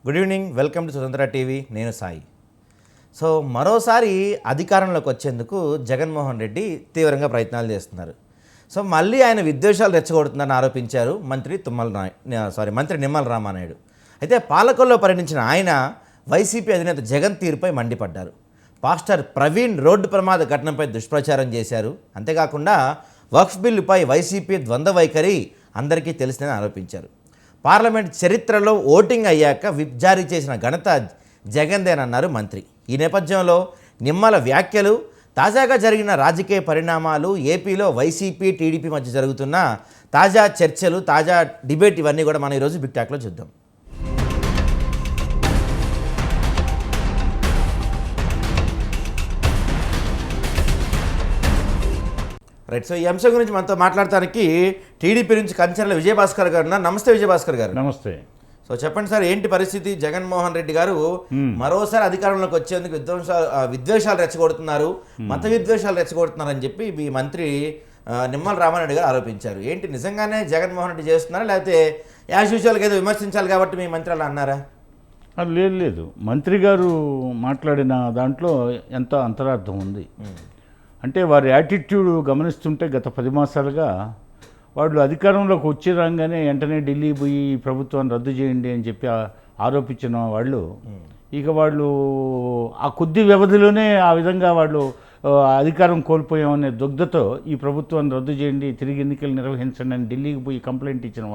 Good evening, welcome to స్వతంత్ర TV. నేను Sai. So మరోసారి అధికారంలోకి వచ్చేందుకు జగన్మోహన్ రెడ్డి తీవ్రంగా ప్రయత్నాలు చేస్తున్నారు. సో మళ్ళీ ఆయన విద్వేషాలు రెచ్చగొడుతున్నారని ఆరోపించారు మంత్రి నిమ్మల రామానాయుడు. అయితే పాలకొల్లో పర్యటించిన ఆయన వైసీపీ అధినేత జగన్ తీరుపై మండిపడ్డారు. పాస్టర్ ప్రవీణ్ రోడ్డు ప్రమాద ఘటనపై దుష్ప్రచారం చేశారు. అంతేకాకుండా వక్ఫ్ బిల్లుపై వైసీపీ ద్వంద్వ వైఖరి అందరికీ తెలిసిందని ఆరోపించారు. పార్లమెంట్ చరిత్రలో ఓటింగ్ అయ్యాక విప్ జారీ చేసిన ఘనత జగన్దేనన్నారు మంత్రి. ఈ నేపథ్యంలో నిమ్మల వ్యాఖ్యలు, తాజాగా జరిగిన రాజకీయ పరిణామాలు, ఏపీలో వైసీపీ టీడీపీ మధ్య జరుగుతున్న తాజా చర్చలు, తాజా డిబేట్, ఇవన్నీ కూడా మనం ఈరోజు బిగ్ టాక్లో చూద్దాం. రైట్. సో ఈ అంశం గురించి మనతో మాట్లాడటానికి టీడీపీ నుంచి కంచర్ల విజయభాస్కర్ గారు ఉన్నారు. నమస్తే విజయభాస్కర్ గారు. నమస్తే. సో చెప్పండి సార్, ఏంటి పరిస్థితి? జగన్మోహన్ రెడ్డి గారు మరోసారి అధికారంలోకి వచ్చేందుకు విద్వేషాలు రెచ్చగొడుతున్నారు, మత విద్వేషాలు రెచ్చగొడుతున్నారని చెప్పి ఈ మంత్రి నిమ్మల రామారెడ్డి గారు ఆరోపించారు. ఏంటి, నిజంగానే జగన్మోహన్ రెడ్డి చేస్తున్నారా, లేకపోతే యాజ్ యూజువల్గా ఏదో విమర్శించాలి కాబట్టి మీ మంత్రి అలా అన్నారా? లేదు, మంత్రి గారు మాట్లాడిన దాంట్లో ఎంత అంతరార్థం ఉంది అంటే, వారి యాటిట్యూడ్ గమనిస్తుంటే గత 10 మాసాలుగా వాళ్ళు అధికారంలోకి వచ్చి రాగానే వెంటనే ఢిల్లీ పోయి ఈ ప్రభుత్వాన్ని రద్దు చేయండి అని చెప్పి ఆరోపించిన వాళ్ళు ఇక వాళ్ళు ఆ కొద్ది వ్యవధిలోనే ఆ విధంగా వాళ్ళు అధికారం కోల్పోయామనే దుగ్ధతో ఈ ప్రభుత్వాన్ని రద్దు చేయండి, తిరిగి ఎన్నికలు నిర్వహించండి అని ఢిల్లీకి పోయి కంప్లైంట్ ఇచ్చిన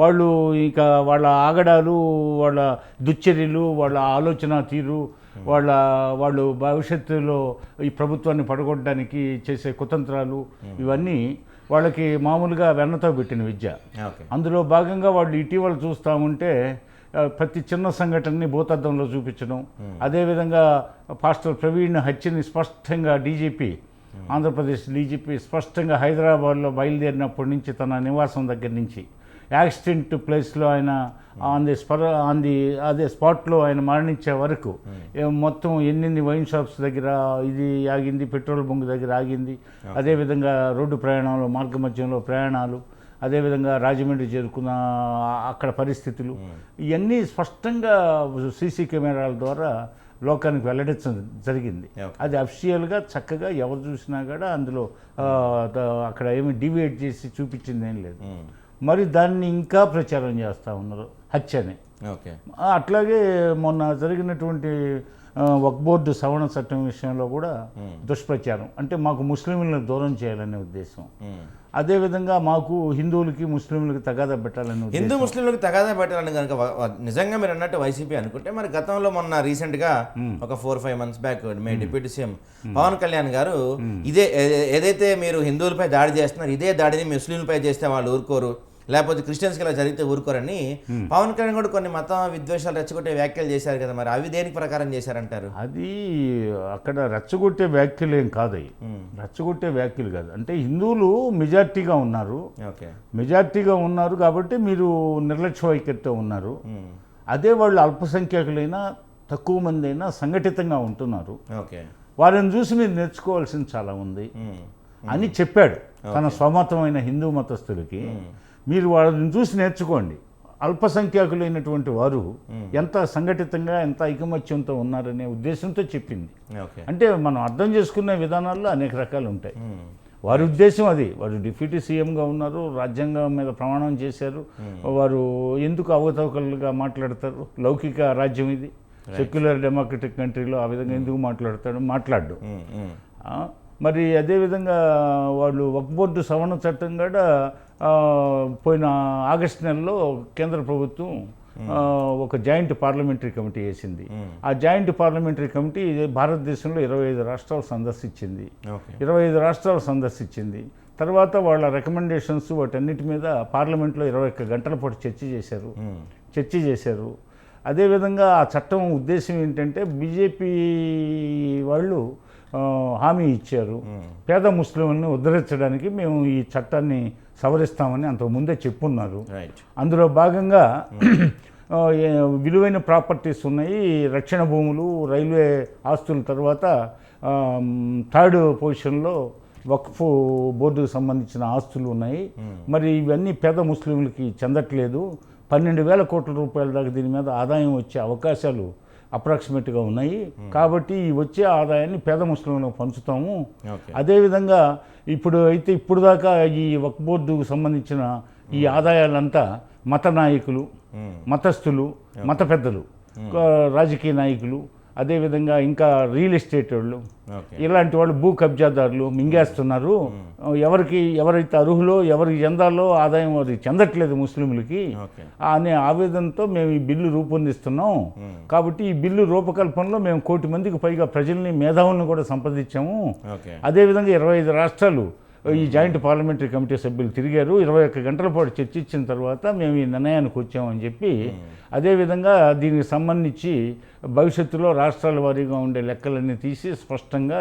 వాళ్ళు ఇక వాళ్ళ ఆగడాలు, వాళ్ళ దుశ్చర్యలు, వాళ్ళ ఆలోచన తీరు, వాళ్ళు భవిష్యత్తులో ఈ ప్రభుత్వాన్ని పడగొట్టడానికి చేసే కుతంత్రాలు, ఇవన్నీ వాళ్ళకి మామూలుగా వెన్నతో పెట్టిన విద్య. అందులో భాగంగా వాళ్ళు ఇటీవల చూస్తూ ఉంటే ప్రతి చిన్న సంఘటనని భూతద్దంలో చూపించడం, అదేవిధంగా పాస్టర్ ప్రవీణ్ హత్యని స్పష్టంగా ఆంధ్రప్రదేశ్ డీజీపీ స్పష్టంగా హైదరాబాద్లో బయలుదేరినప్పటి నుంచి తన నివాసం దగ్గర నుంచి యాక్సిడెంట్ ప్లేస్లో ఆయన అదే స్పాట్లో ఆయన మరణించే వరకు మొత్తం ఎన్ని వైన్ షాప్స్ దగ్గర ఇది ఆగింది, పెట్రోల్ బంక్ దగ్గర ఆగింది, అదేవిధంగా రోడ్డు ప్రయాణంలో మార్గ మధ్యంలో ప్రయాణాలు, అదేవిధంగా రాజమండ్రి చేరుకున్న అక్కడ పరిస్థితులు, ఇవన్నీ స్పష్టంగా సీసీ కెమెరాల ద్వారా లోకానికి వెల్లడించడం జరిగింది. అది అఫిషియల్గా చక్కగా ఎవరు చూసినా కూడా అందులో అక్కడ ఏమి డివియేట్ చేసి చూపించింది ఏం లేదు. మరి దాన్ని ఇంకా ప్రచారం చేస్తూ ఉన్నారు హత్యని. అట్లాగే మొన్న జరిగినటువంటి వక్ఫ్ బోర్డు సవరణ చట్టం విషయంలో కూడా దుష్ప్రచారం, అంటే మాకు ముస్లింలను దూరం చేయాలనే ఉద్దేశం, అదేవిధంగా మాకు హిందువులకి ముస్లింలకు తగాదా పెట్టాలని, హిందూ ముస్లింలకు తగాదా పెట్టాలని కనుక నిజంగా మీరు అన్నట్టు వైసీపీ అనుకుంటే, మరి గతంలో మొన్న రీసెంట్గా ఒక 4-5 months బ్యాక్ మీ డిప్యూటీ సీఎం పవన్ కళ్యాణ్ గారు ఏదైతే మీరు హిందువులపై దాడి చేస్తున్నారు, ఇదే దాడిని ముస్లింలపై చేస్తే వాళ్ళు ఊరుకోరు, లేకపోతే క్రిస్టియన్స్కి ఇలా జరిగితే ఊరుకోరని పవన్ కళ్యాణ్ కూడా కొన్ని మత విద్వేషాలు రెచ్చగొట్టే వ్యాఖ్యలు చేశారు కదా, మరి అవి దేనికి ప్రకారం చేశారంటారు? అది అక్కడ రెచ్చగొట్టే వ్యాఖ్యలు ఏం కాదు, రెచ్చగొట్టే వ్యాఖ్యలు కాదు. అంటే హిందువులు మెజార్టీగా ఉన్నారు కాబట్టి మీరు నిర్లక్ష్య వైఖరితో ఉన్నారు. అదే వాళ్ళు అల్పసంఖ్యాకులైనా తక్కువ మంది అయినా సంఘటితంగా ఉంటున్నారు, వారిని చూసి మీరు నేర్చుకోవాల్సింది చాలా ఉంది అని చెప్పాడు తన స్వమతమైన హిందూ మతస్థులకి. మీరు వాళ్ళని చూసి నేర్చుకోండి, అల్పసంఖ్యాకులైనటువంటి వారు ఎంత సంఘటితంగా ఎంత ఐకమత్యంతో ఉన్నారనే ఉద్దేశంతో చెప్పింది. అంటే మనం అర్థం చేసుకునే విధానాల్లో అనేక రకాలు ఉంటాయి. వారి ఉద్దేశం అది. వారు డిప్యూటీ సీఎంగా ఉన్నారు, రాజ్యాంగం మీద ప్రమాణం చేశారు, వారు ఎందుకు అవకతవకలుగా మాట్లాడతారు? లౌకిక రాజ్యం ఇది, సెక్యులర్ డెమోక్రటిక్ కంట్రీలో ఆ విధంగా ఎందుకు మాట్లాడు. మరి అదేవిధంగా వాళ్ళు వక్ఫ్ బోర్డు సవరణ చట్టం కూడా పోయిన ఆగస్టు నెలలో కేంద్ర ప్రభుత్వం ఒక జాయింట్ పార్లమెంటరీ కమిటీ వేసింది. ఆ జాయింట్ పార్లమెంటరీ కమిటీ భారతదేశంలో 25 రాష్ట్రాలు సందర్శించింది. 25 రాష్ట్రాలు సందర్శించింది. తర్వాత వాళ్ళ రికమెండేషన్స్ వాటన్నిటి మీద పార్లమెంట్లో 21 గంటల పాటు చర్చ చేశారు. అదేవిధంగా ఆ చట్టం ఉద్దేశం ఏంటంటే, బీజేపీ వాళ్ళు హామీ ఇచ్చారు, పేద ముస్లింలను ఉద్ధరించడానికి మేము ఈ చట్టాన్ని సవరిస్తామని అంతకుముందే చెప్పున్నారు. అందులో భాగంగా విలువైన ప్రాపర్టీస్ ఉన్నాయి, రక్షణ భూములు, రైల్వే ఆస్తుల తర్వాత 3rd పొజిషన్లో వక్ఫ్ బోర్డుకు సంబంధించిన ఆస్తులు ఉన్నాయి. మరి ఇవన్నీ పేద ముస్లింలకి చెందట్లేదు, 12,000 కోట్ల రూపాయల దాకా దీని మీద ఆదాయం వచ్చే అవకాశాలు అప్రాక్సిమేట్గా ఉన్నాయి. కాబట్టి ఈ వచ్చే ఆదాయాన్ని పేద ముస్లింలకు పంచుతాము. అదేవిధంగా ఇప్పుడు దాకా ఈ వక్ఫ్ బోర్డుకు సంబంధించిన ఈ ఆదాయాలంతా మత నాయకులు, మతస్థులు, మత పెద్దలు, రాజకీయ నాయకులు, అదేవిధంగా ఇంకా రియల్ ఎస్టేట్ వాళ్ళు, ఇలాంటి వాళ్ళు భూ కబ్జాదారులు మింగేస్తున్నారు. ఎవరైతే అర్హులో ఎవరికి చెందాలో ఆదాయం వారికి చెందట్లేదు ముస్లింలకి అనే ఆవేదనతో మేము ఈ బిల్లు రూపొందిస్తున్నాం. కాబట్టి ఈ బిల్లు రూపకల్పనలో మేము 1 కోటి మందికి పైగా ప్రజల్ని, మేధావులను కూడా సంప్రదించాము. అదేవిధంగా 25 రాష్ట్రాలు ఈ జాయింట్ పార్లమెంటరీ కమిటీ సభ్యులు తిరిగారు. 21 గంటల పాటు చర్చించిన తర్వాత మేము ఈ నిర్ణయానికి వచ్చామని చెప్పి, అదేవిధంగా దీనికి సంబంధించి భవిష్యత్తులో రాష్ట్రాల వారీగా ఉండే లెక్కలన్నీ తీసి స్పష్టంగా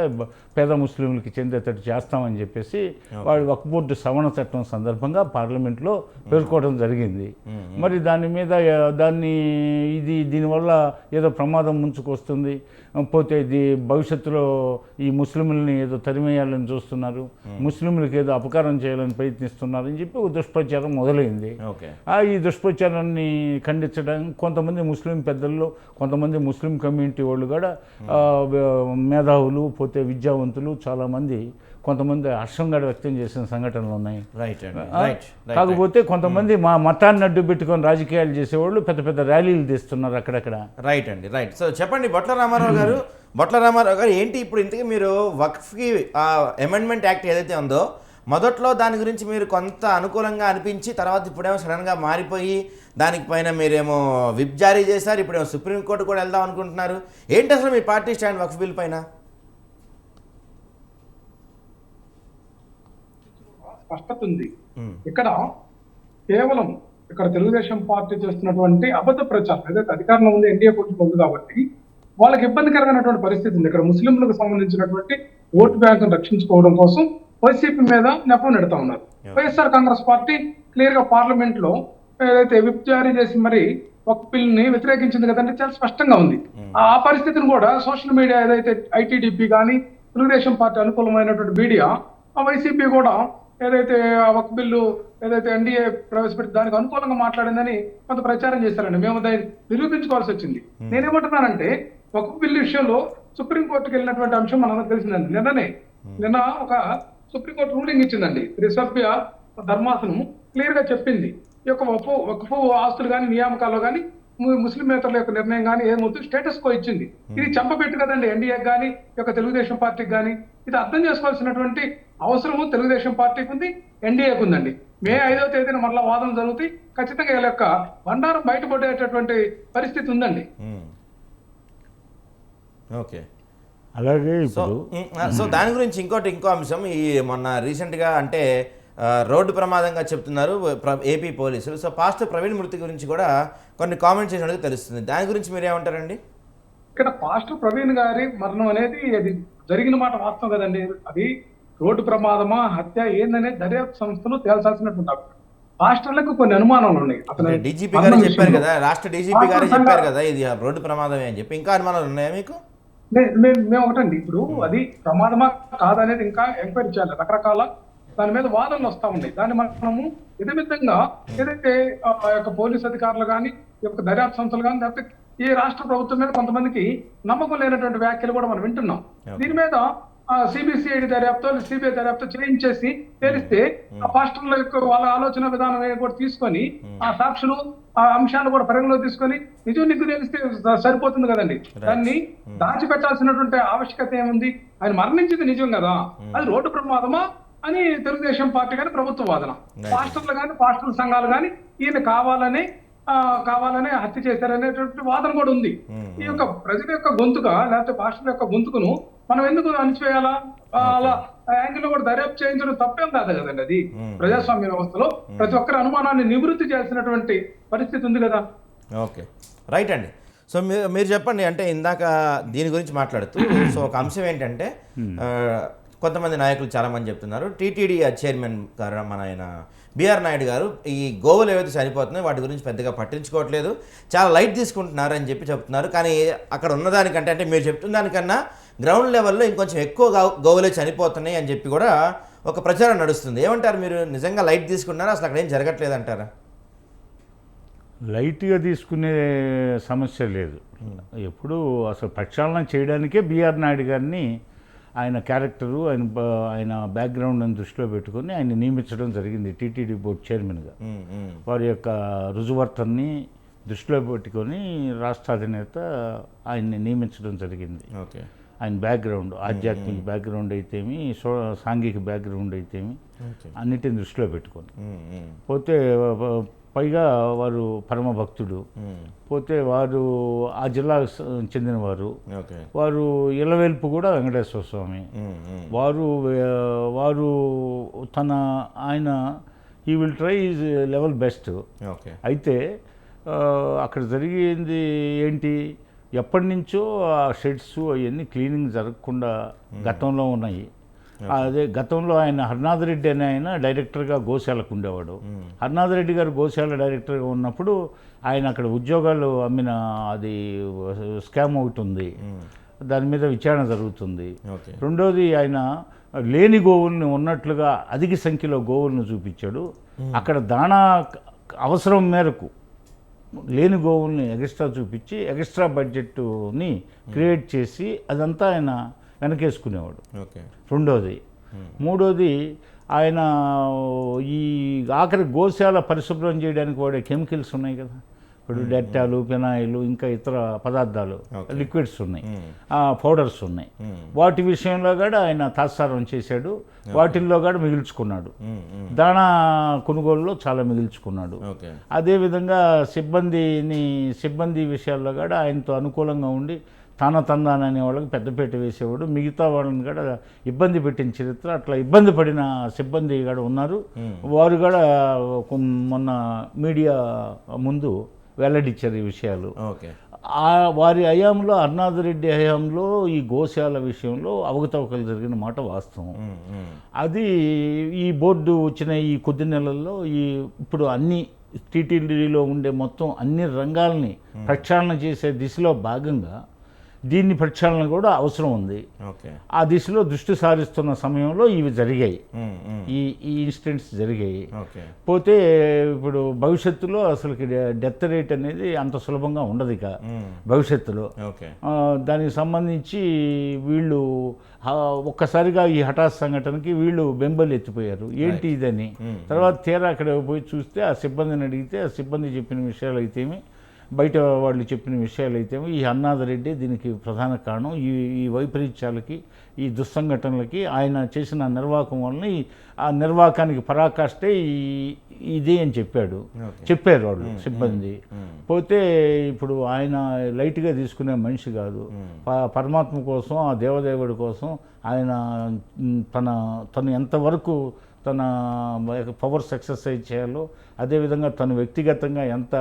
పేద ముస్లింలకి చెందేటట్టు చేస్తామని చెప్పేసి వాడు వక్ఫ్ బోర్డు సవరణ చట్టం సందర్భంగా పార్లమెంట్లో పేర్కోవడం జరిగింది. మరి దీనివల్ల ఏదో ప్రమాదం ముంచుకొస్తుంది, పోతే ఇది భవిష్యత్తులో ఈ ముస్లింలని ఏదో తరిమేయాలని చూస్తున్నారు, ముస్లింలకు ఏదో అపకారం చేయాలని ప్రయత్నిస్తున్నారని చెప్పి ఒక దుష్ప్రచారం మొదలైంది. ఈ దుష్ప్రచారాన్ని ఖండించడానికి కొంతమంది ముస్లిం పెద్దల్లో, కొంతమంది ముస్లిం కమ్యూనిటీ వాళ్ళు కూడా మేధావులు, పోతే విద్యావంతులు చాలామంది, కొంతమంది హర్షం కూడా వ్యక్తం చేసిన సంఘటనలు ఉన్నాయి. కాకపోతే కొంతమంది మా మతాన్ని అడ్డు పెట్టుకొని రాజకీయాలు చేసేవాళ్ళు పెద్ద పెద్ద ర్యాలీలు తీస్తున్నారు అక్కడక్కడ. రైట్. సో చెప్పండి బొట్ల రామారావు గారు, ఏంటి ఇప్పుడు ఇంతకీ మీరు వక్ఫ్కి అమెండ్మెంట్ యాక్ట్ ఏదైతే ఉందో మొదట్లో దాని గురించి మీరు కొంత అనుకూలంగా అనిపించి తర్వాత ఇప్పుడేమో సడన్గా మారిపోయి దానికి పైన మీరేమో విప్ జారీ చేశారు, ఇప్పుడేమో సుప్రీంకోర్టు కూడా వెళ్దాం అనుకుంటున్నారు. ఏంటి అసలు మీ పార్టీ స్టాండ్ వక్ఫ్ బిల్ పైన? స్పష్టత ఉంది ఇక్కడ. కేవలం ఇక్కడ తెలుగుదేశం పార్టీ చేస్తున్నటువంటి అబద్ధ ప్రచారం ఏదైతే అధికారంలో ఉంది, ఎన్డీఏ కూటమి ఉంది కాబట్టి వాళ్ళకి ఇబ్బందికరమైనటువంటి పరిస్థితి ఉంది. ఇక్కడ ముస్లింలకు సంబంధించినటువంటి ఓటు బ్యాంకును రక్షించుకోవడం కోసం వైసీపీ మీద నెపం నెడతా ఉన్నారు. వైఎస్ఆర్ కాంగ్రెస్ పార్టీ క్లియర్ గా పార్లమెంట్ లో ఏదైతే విప్ జారీ చేసి మరి ఒక బిల్ ని వ్యతిరేకించింది కదంటే చాలా స్పష్టంగా ఉంది. ఆ పరిస్థితిని కూడా సోషల్ మీడియా ఏదైతే ఐటీడీపీ కానీ తెలుగుదేశం పార్టీ అనుకూలమైనటువంటి మీడియా, ఆ వైసీపీ కూడా ఏదైతే ఒక బిల్లు ఏదైతే ఎన్డీఏ ప్రవేశపెట్టి దానికి అనుకూలంగా మాట్లాడిందని కొంత ప్రచారం చేశారండి. మేము దాన్ని నిరూపించుకోవాల్సి వచ్చింది. నేనేమంటున్నానంటే ఒక బిల్లు విషయంలో సుప్రీంకోర్టుకి వెళ్ళినటువంటి అంశం మనకు తెలిసిందండి. నిన్న ఒక సుప్రీంకోర్టు రూలింగ్ ఇచ్చిందండి. త్రిసభ్య ధర్మాసనం క్లియర్ గా చెప్పింది ఈ యొక్క వక్ఫ్ ఆస్తులు కానీ నియామకాల్లో కానీ ముస్లిమేతరుల యొక్క నిర్ణయం కానీ ఏమవుతుంది స్టేటస్ కో ఇచ్చింది. ఇది చంపబెట్టు కదండి ఎన్డీఏకి కానీ ఈ యొక్క తెలుగుదేశం పార్టీకి కానీ. ఇది అర్థం చేసుకోవాల్సినటువంటి అవసరము తెలుగుదేశం పార్టీకి ఉంది, ఎన్డీఏకి ఉందండి. మే 5వ తేదీన మళ్ళా వాదనలు జరుగుతాయి. ఖచ్చితంగా వీళ్ళ యొక్క బండారం బయటపడేటటువంటి పరిస్థితి ఉందండి. ఓకే, అలాగే సో దాని గురించి ఇంకో అంశం, ఈ మొన్న రీసెంట్గా అంటే రోడ్డు ప్రమాదంగా చెప్తున్నారు ఏపీ పోలీసులు. సో పాస్టర్ ప్రవీణ్ మృతి గురించి కూడా కొన్ని కామెంట్స్ చేసినట్టుగా తెలుస్తుంది. దాని గురించి మీరేమంటారండి? ఇక్కడ పాస్టర్ ప్రవీణ్ గారి మరణం అనేది అది జరిగిన మాట వాస్తవం కదండి. అది రోడ్డు ప్రమాదమా హత్య ఏందనేది దర్యాప్తు సంస్థలు తేల్చాల్సినటువంటి పాస్టర్లకు కొన్ని అనుమానాలు ఉన్నాయి. అతను డీజీపీ గారు చెప్పారు కదా, రాష్ట్ర డీజీపీ గారు చెప్పారు కదా ఇది రోడ్డు ప్రమాదమే అని చెప్పి. ఇంకా అనుమానాలు ఉన్నాయా మీకు? మేము ఒకటండి, ఇప్పుడు అది ప్రమాదమా కాదనేది ఇంకా ఎంక్వైరీ చేయాలి. రకరకాల దాని మీద వాదనలు వస్తా ఉన్నాయి. దాన్ని మనము విధంగా ఏదైతే యొక్క పోలీస్ అధికారులు కానీ ఈ యొక్క దర్యాప్తు సంస్థలు కానీ లేకపోతే ఈ రాష్ట్ర ప్రభుత్వం మీద కొంతమందికి నమ్మకం లేనటువంటి వ్యాఖ్యలు కూడా మనం వింటున్నాం. దీని మీద సిబిసిఐడి దర్యాప్తు, సిబిఐ దర్యాప్తు చేయించేసి తేలిస్తే ఆ పాస్టర్ల యొక్క వాళ్ళ ఆలోచన విధానం కూడా తీసుకొని ఆ సాక్షులు ఆ అంశాలు కూడా పరిగణలో తీసుకొని నిజం నిగ్గు తెలిస్తే సరిపోతుంది కదండి. దాన్ని దాచిపెట్టాల్సినటువంటి ఆవశ్యకత ఏముంది? ఆయన మరణించింది నిజం కదా, అది రోడ్డు ప్రమాదమా అని తెలుగుదేశం పార్టీ కానీ ప్రభుత్వ వాదన. పాస్టర్లు కానీ పాస్టర్ల సంఘాలు కానీ ఈయన కావాలనే హత్య చేశారనేటువంటి వాదన కూడా ఉంది. ఈ యొక్క ప్రజల యొక్క గొంతుక లేకపోతే పాస్టర్ల యొక్క గొంతుకును మనం ఎందుకు అణిచివేయాలా? అలా యాంగిల్ కూడా దర్యాప్తు చేయించడం తప్పేం కాదు కదండి. అది ప్రజాస్వామ్య వ్యవస్థలో ప్రతి ఒక్కరి అనుమానాన్ని నివృత్తి చేయాల్సినటువంటి పరిస్థితి ఉంది కదా. ఓకే, రైట్ అండి. సో మీరు చెప్పండి, అంటే ఇందాక దీని గురించి మాట్లాడుతూ సో ఒక అంశం ఏంటంటే కొంతమంది నాయకులు చాలామంది చెప్తున్నారు, టీటీడీ చైర్మన్ గారు మన ఆయన బిఆర్ నాయుడు గారు ఈ గోవులు ఏవైతే చనిపోతున్నాయో వాటి గురించి పెద్దగా పట్టించుకోవట్లేదు, చాలా లైట్ తీసుకుంటున్నారు అని చెప్పి చెప్తున్నారు. కానీ అక్కడ ఉన్నదానికంటే అంటే మీరు చెప్తున్న దానికన్నా గ్రౌండ్ లెవెల్లో ఇంకొంచెం ఎక్కువ గోవులే చనిపోతున్నాయి అని చెప్పి కూడా ఒక ప్రచారం నడుస్తుంది. ఏమంటారు మీరు? నిజంగా లైట్ తీసుకున్నారా? అసలు అక్కడ ఏం జరగట్లేదు అంటారా? లైట్గా తీసుకునే సమస్య లేదు. ఎప్పుడు అసలు ప్రక్షాళన చేయడానికే బిఆర్ నాయుడు గారిని ఆయన క్యారెక్టరు ఆయన బ్యాక్గ్రౌండ్ని దృష్టిలో పెట్టుకొని ఆయన నియమించడం జరిగింది టీటీడీ బోర్డు చైర్మన్గా. వారి యొక్క రుజువర్తన్ని దృష్టిలో పెట్టుకొని రాష్ట్ర అధినేత ఆయన్ని నియమించడం జరిగింది. ఓకే. ఆయన బ్యాక్గ్రౌండ్ ఆధ్యాత్మిక బ్యాక్గ్రౌండ్ అయితేమి, సాంఘిక బ్యాక్గ్రౌండ్ అయితేమి అన్నిటిని దృష్టిలో పెట్టుకొని పోతే, పైగా వారు పరమ భక్తుడు, పోతే వారు ఆ జిల్లాకు చెందినవారు, వారు ఇలవేల్పు కూడా వెంకటేశ్వర స్వామి, వారు ఆయన he will try is level best. అయితే అక్కడ జరిగింది ఏంటి, ఎప్పటి నుంచో ఆ షెడ్స్ అవన్నీ క్లీనింగ్ జరగకుండా గతంలో ఉన్నాయి. అదే గతంలో ఆయన హర్నాథ్ రెడ్డి అనే ఆయన డైరెక్టర్గా గోశాలకు ఉండేవాడు. హర్నాథ్ రెడ్డి గారు గోశాల డైరెక్టర్గా ఉన్నప్పుడు ఆయన అక్కడ ఉద్యోగాలు అమ్మిన అది స్కామ్ ఒకటి ఉంది, దాని మీద విచారణ జరుగుతుంది. రెండోది ఆయన లేని గోవుల్ని ఉన్నట్లుగా అధిక సంఖ్యలో గోవులను చూపించాడు. అక్కడ దాణా అవసరం మేరకు లేని గోవుల్ని ఎక్స్ట్రా చూపించి ఎక్స్ట్రా బడ్జెట్ని క్రియేట్ చేసి అదంతా ఆయన వెనకేసుకునేవాడు. రెండోది. మూడోది, ఆయన ఈ ఆఖరి గోశాల పరిశుభ్రం చేయడానికి వాడే కెమికల్స్ ఉన్నాయి కదా, ఇప్పుడు డెట్టాలు, ఫినాయిలు, ఇంకా ఇతర పదార్థాలు, లిక్విడ్స్ ఉన్నాయి, పౌడర్స్ ఉన్నాయి. వాటి విషయంలో కూడా ఆయన తాత్సారం చేశాడు. వాటిల్లో కూడా మిగిల్చుకున్నాడు. దాణా కొనుగోలులో చాలా మిగిల్చుకున్నాడు. అదేవిధంగా సిబ్బంది విషయాల్లో కూడా ఆయనతో అనుకూలంగా ఉండి తందాననే వాళ్ళకి పెద్దపీట వేసేవాడు. మిగతా వాళ్ళని కూడా ఇబ్బంది పెట్టిన చరిత్ర, అట్లా ఇబ్బంది పడిన సిబ్బంది కూడా ఉన్నారు. వారు కూడా మొన్న మీడియా ముందు వెల్లడిచ్చారు ఈ విషయాలు. వారి హయాంలో, హర్నాథ్ రెడ్డి హయాంలో ఈ గోశాల విషయంలో అవకతవకలు జరిగిన మాట వాస్తవం. అది ఈ బోర్డు వచ్చిన ఈ కొద్ది నెలల్లో ఇప్పుడు అన్ని టీటీడీలో ఉండే మొత్తం అన్ని రంగాల్ని ప్రక్షాళన చేసే దిశలో భాగంగా దీన్ని ప్రక్షాళన కూడా అవసరం ఉంది. ఆ దిశలో దృష్టి సారిస్తున్న సమయంలో ఇవి జరిగాయి, ఈ ఇన్సిడెంట్స్ జరిగాయి. పోతే ఇప్పుడు భవిష్యత్తులో అసలుకి డెత్ రేట్ అనేది అంత సులభంగా ఉండదు ఇక భవిష్యత్తులో. దానికి సంబంధించి వీళ్ళు ఒక్కసారిగా ఈ హఠాత్ సంఘటనకి వీళ్ళు బెంబలు ఎత్తిపోయారు, ఏంటి ఇదని. తర్వాత తీరా అక్కడ పోయి చూస్తే ఆ సిబ్బందిని అడిగితే ఆ సిబ్బంది చెప్పిన విషయాలు అయితేమి, బయట వాళ్ళు చెప్పిన విషయాలు అయితే ఈ హర్నాథ్ రెడ్డి దీనికి ప్రధాన కారణం. ఈ వైపరీత్యాలకి, ఈ దుస్సంఘటనలకి ఆయన చేసిన నిర్వాహకం వలన ఆ నిర్వాహకానికి పరాకాష్టే ఇదే అని చెప్పారు వాళ్ళు సిబ్బంది. పోతే ఇప్పుడు ఆయన లైట్గా తీసుకునే మనిషి కాదు. పరమాత్మ కోసం, ఆ దేవదేవుడి కోసం ఆయన తను ఎంతవరకు తన పవర్స్ ఎక్సర్సైజ్ చేయాలో, అదేవిధంగా తను వ్యక్తిగతంగా ఎంత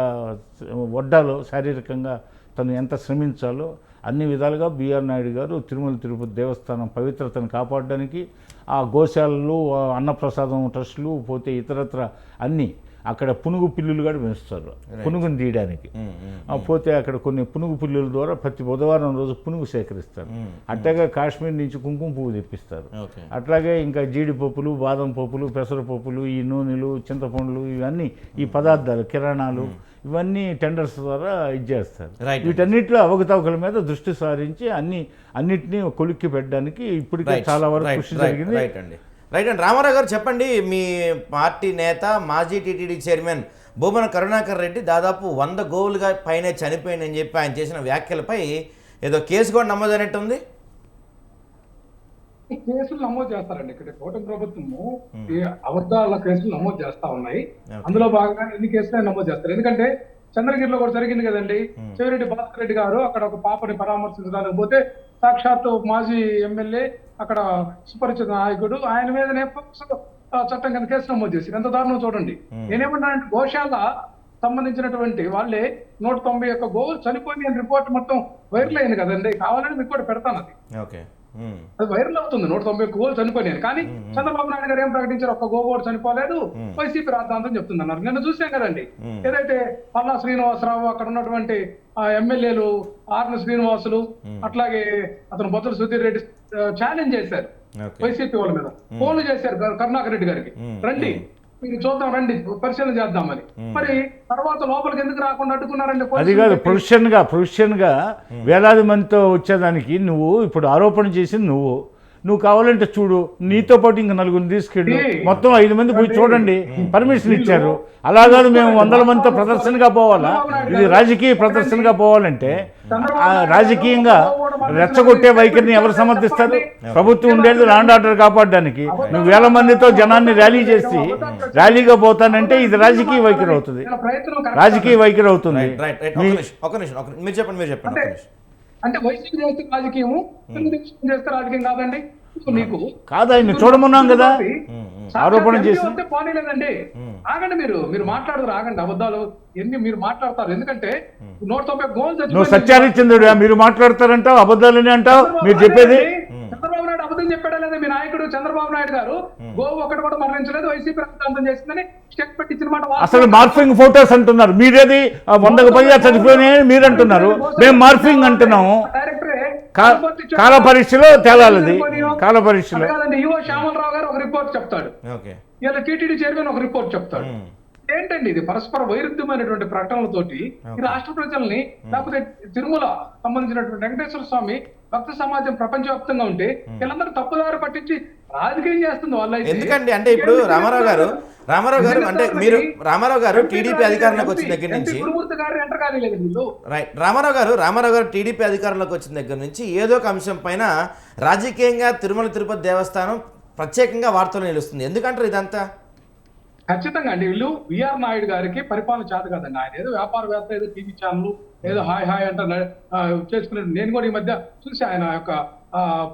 వడ్డాలో, శారీరకంగా తను ఎంత శ్రమించాలో అన్ని విధాలుగా బిఆర్ నాయుడు గారు తిరుమల తిరుపతి దేవస్థానం పవిత్రతను కాపాడడానికి, ఆ గోశాలలు, అన్నప్రసాదం ట్రస్టులు, పోతే ఇతరత్ర అన్నీ అక్కడ పునుగు పిల్లులు కూడా పెంచుతారు పునుగుని తీయడానికి. పోతే అక్కడ కొన్ని పునుగు పిల్లుల ద్వారా ప్రతి బుధవారం రోజు పునుగు సేకరిస్తారు. అట్లాగే కాశ్మీర్ నుంచి కుంకుమ పువ్వు తెప్పిస్తారు. అట్లాగే ఇంకా జీడిపప్పులు, బాదం పప్పులు, పెసరపప్పులు, ఈ నూనెలు, చింతపండ్లు, ఇవన్నీ ఈ పదార్థాలు, కిరాణాలు, ఇవన్నీ టెండర్స్ ద్వారా ఇచ్చేస్తారు. వీటన్నిటిలో అవకతవకల మీద దృష్టి సారించి అన్నిటినీ కొలిక్కి పెట్టడానికి ఇప్పటికే చాలా వరకు కృషి జరిగింది. రైట్ అండి. రామారావు గారు చెప్పండి, మీ పార్టీ నేత, మాజీ టీటీడీ చైర్మన్ భూమన కరుణాకర్ రెడ్డి దాదాపు 100 గోవులుగా పైనే చనిపోయిందని చెప్పి ఆయన చేసిన వ్యాఖ్యలపై ఏదో కేసు కూడా నమోదైనట్టుంది. కేసులు నమోదు చేస్తారండి. ఇక్కడ కూటమి ప్రభుత్వము ఈ అబద్ధాల కేసులు నమోదు చేస్తా ఉన్నాయి. అందులో భాగంగా ఎన్ని కేసులు నమోదు చేస్తారు. ఎందుకంటే చంద్రగిరిలో కూడా జరిగింది కదండి. చెవిరెడ్డి భాస్కర్ రెడ్డి గారు అక్కడ ఒక పాపని పరామర్శించడానికి పోతే సాక్షాత్తు మాజీ ఎమ్మెల్యే, అక్కడ సుపరిచిత నాయకుడు, ఆయన మీదనే చట్టం కింద కేసు నమోదు చేసి ఎంత దారుణం చూడండి. నేనేమన్నానంటే గోశాల సంబంధించినటువంటి వాళ్ళే 191 గోవులు చనిపోయిన రిపోర్ట్ మొత్తం వైరల్ అయింది కదండి. కావాలని మీకు కూడా పెడతాను అది. అది వైరల్ అవుతుంది. 191 గోవులు చనిపోయినాయి. కానీ చంద్రబాబు నాయుడు గారు ఏం ప్రకటించారు? ఒక్క గోవు కూడా చనిపోలేదు, వైసీపీ రాద్దాంతం చెప్తున్నారు. నిన్న చూసాం కదండి, ఏదైతే పల్లా శ్రీనివాసరావు, అక్కడ ఉన్నటువంటి ఎమ్మెల్యేలు ఆర్న శ్రీనివాసులు, అట్లాగే అతను బొత్స సుధీర్ రెడ్డి ఛాలెంజ్ చేశారు వైసీపీ వాళ్ళ మీద. ఫోన్లు చేశారు కరుణాకర్ రెడ్డి గారికి, రండి మీరు చూద్దాం రండి పరిశీలన చేద్దామని. మరి తర్వాత లోపలికి ఎందుకు రాకుండా అడ్డుకున్నారండి? అది కాదు, ప్రొఫెషన్గా వేలాది మందితో వచ్చేదానికి నువ్వు ఇప్పుడు ఆరోపణ చేసింది నువ్వు కావాలంటే చూడు, నీతో పాటు ఇంక నలుగురిని తీసుకెళ్ళు, మొత్తం 5 మంది పోయి చూడండి, పర్మిషన్ ఇచ్చారు. అలాగే మేము 100 మందితో ప్రదర్శనగా పోవాలా? ఇది రాజకీయ ప్రదర్శనగా పోవాలంటే రాజకీయంగా రెచ్చగొట్టే వైఖరిని ఎవరు సమర్థిస్తారు? ప్రభుత్వం ఉండేది లాండ్ ఆర్డర్ కాపాడడానికి. నువ్వు 1000 మందితో జనాన్ని ర్యాలీగా పోతానంటే ఇది రాజకీయ వైఖరి అవుతుంది, రాజకీయ వైఖరి అవుతుంది. మీరు చెప్పండి. అంటే వైసీపీ చేస్తే రాజకీయము, తెలుగుదేశం చేస్తే రాజకీయం కాదండి. నీకు కాదు, ఆయన చూడమన్నాం కదా ఆరోపణ చేసి. పోనీ లేదండి, ఆగండి, మీరు మాట్లాడదు, ఆగండి. అబద్ధాలు ఎన్ని మీరు మాట్లాడతారు? ఎందుకంటే 190 గోల్స్ నువ్వు సత్యారిచంద్రుడు, మీరు మాట్లాడతారంటావు, అబద్ధాలని అంటావు, మీరు చెప్పేది. చంద్రబాబు నాయుడు అబద్ధం చెప్పాడా లేదా? మీ నాయకుడు చంద్రబాబు నాయుడు గారు గోవు ఒకటి కూడా మరణించలేదు, వైసీపీ రాజధాంతం చేసిందని స్టేట్మెంట్ ఇచ్చిన మాట. అసలు మార్ఫింగ్ ఫోటోస్ అంటున్నారు, మీరేది 100కు పైగా చనిపోయినాయని మీరు అంటున్నారు, మేము మార్ఫింగ్ అంటున్నాము. కాల పరీక్షలో తేలాలది, కాల పరీక్షలో. ఈవో శ్యామలరావు గారు ఒక రిపోర్ట్ చెప్తాడు, ఇలా టీటీడీ చైర్మన్ ఒక రిపోర్ట్ చెప్తాడు. ఏంటండి ఇది? పరస్పర వైరుధ్యమైనటువంటి ప్రకటనలతోటి ఈ రాష్ట్ర ప్రజల్ని, లేకపోతే తిరుమల సంబంధించినటువంటి వెంకటేశ్వర స్వామి భక్త సమాజం ప్రపంచవ్యాప్తంగా ఉంటే వీళ్ళందరూ తప్పుదారి పట్టించి రాజకీయం చేస్తుంది వాళ్ళైతే. ఎందుకంటే అంటే ఇప్పుడు రామారావు గారు అంటే మీరు రామారావు గారు టీడీపీ అధికారంలోకి వచ్చిన దగ్గర నుంచి రైట్ రామారావు గారు టీడీపీ అధికారంలోకి వచ్చిన దగ్గర నుంచి ఏదో ఒక అంశం పైన రాజకీయంగా తిరుమల తిరుపతి దేవస్థానం ప్రత్యేకంగా వార్తలు నిలుస్తుంది. ఎందుకంటారు ఇదంతా? ఖచ్చితంగా అండి, వీళ్ళు విఆర్ నాయుడు గారికి పరిపాలన చేత కదండి. ఆయన ఏదో వ్యాపారవేత్త, ఏదో టీవీ ఛానల్, ఏదో హాయ్ అంటే చేసుకునే. నేను కూడా ఈ మధ్య చూసి ఆయన యొక్క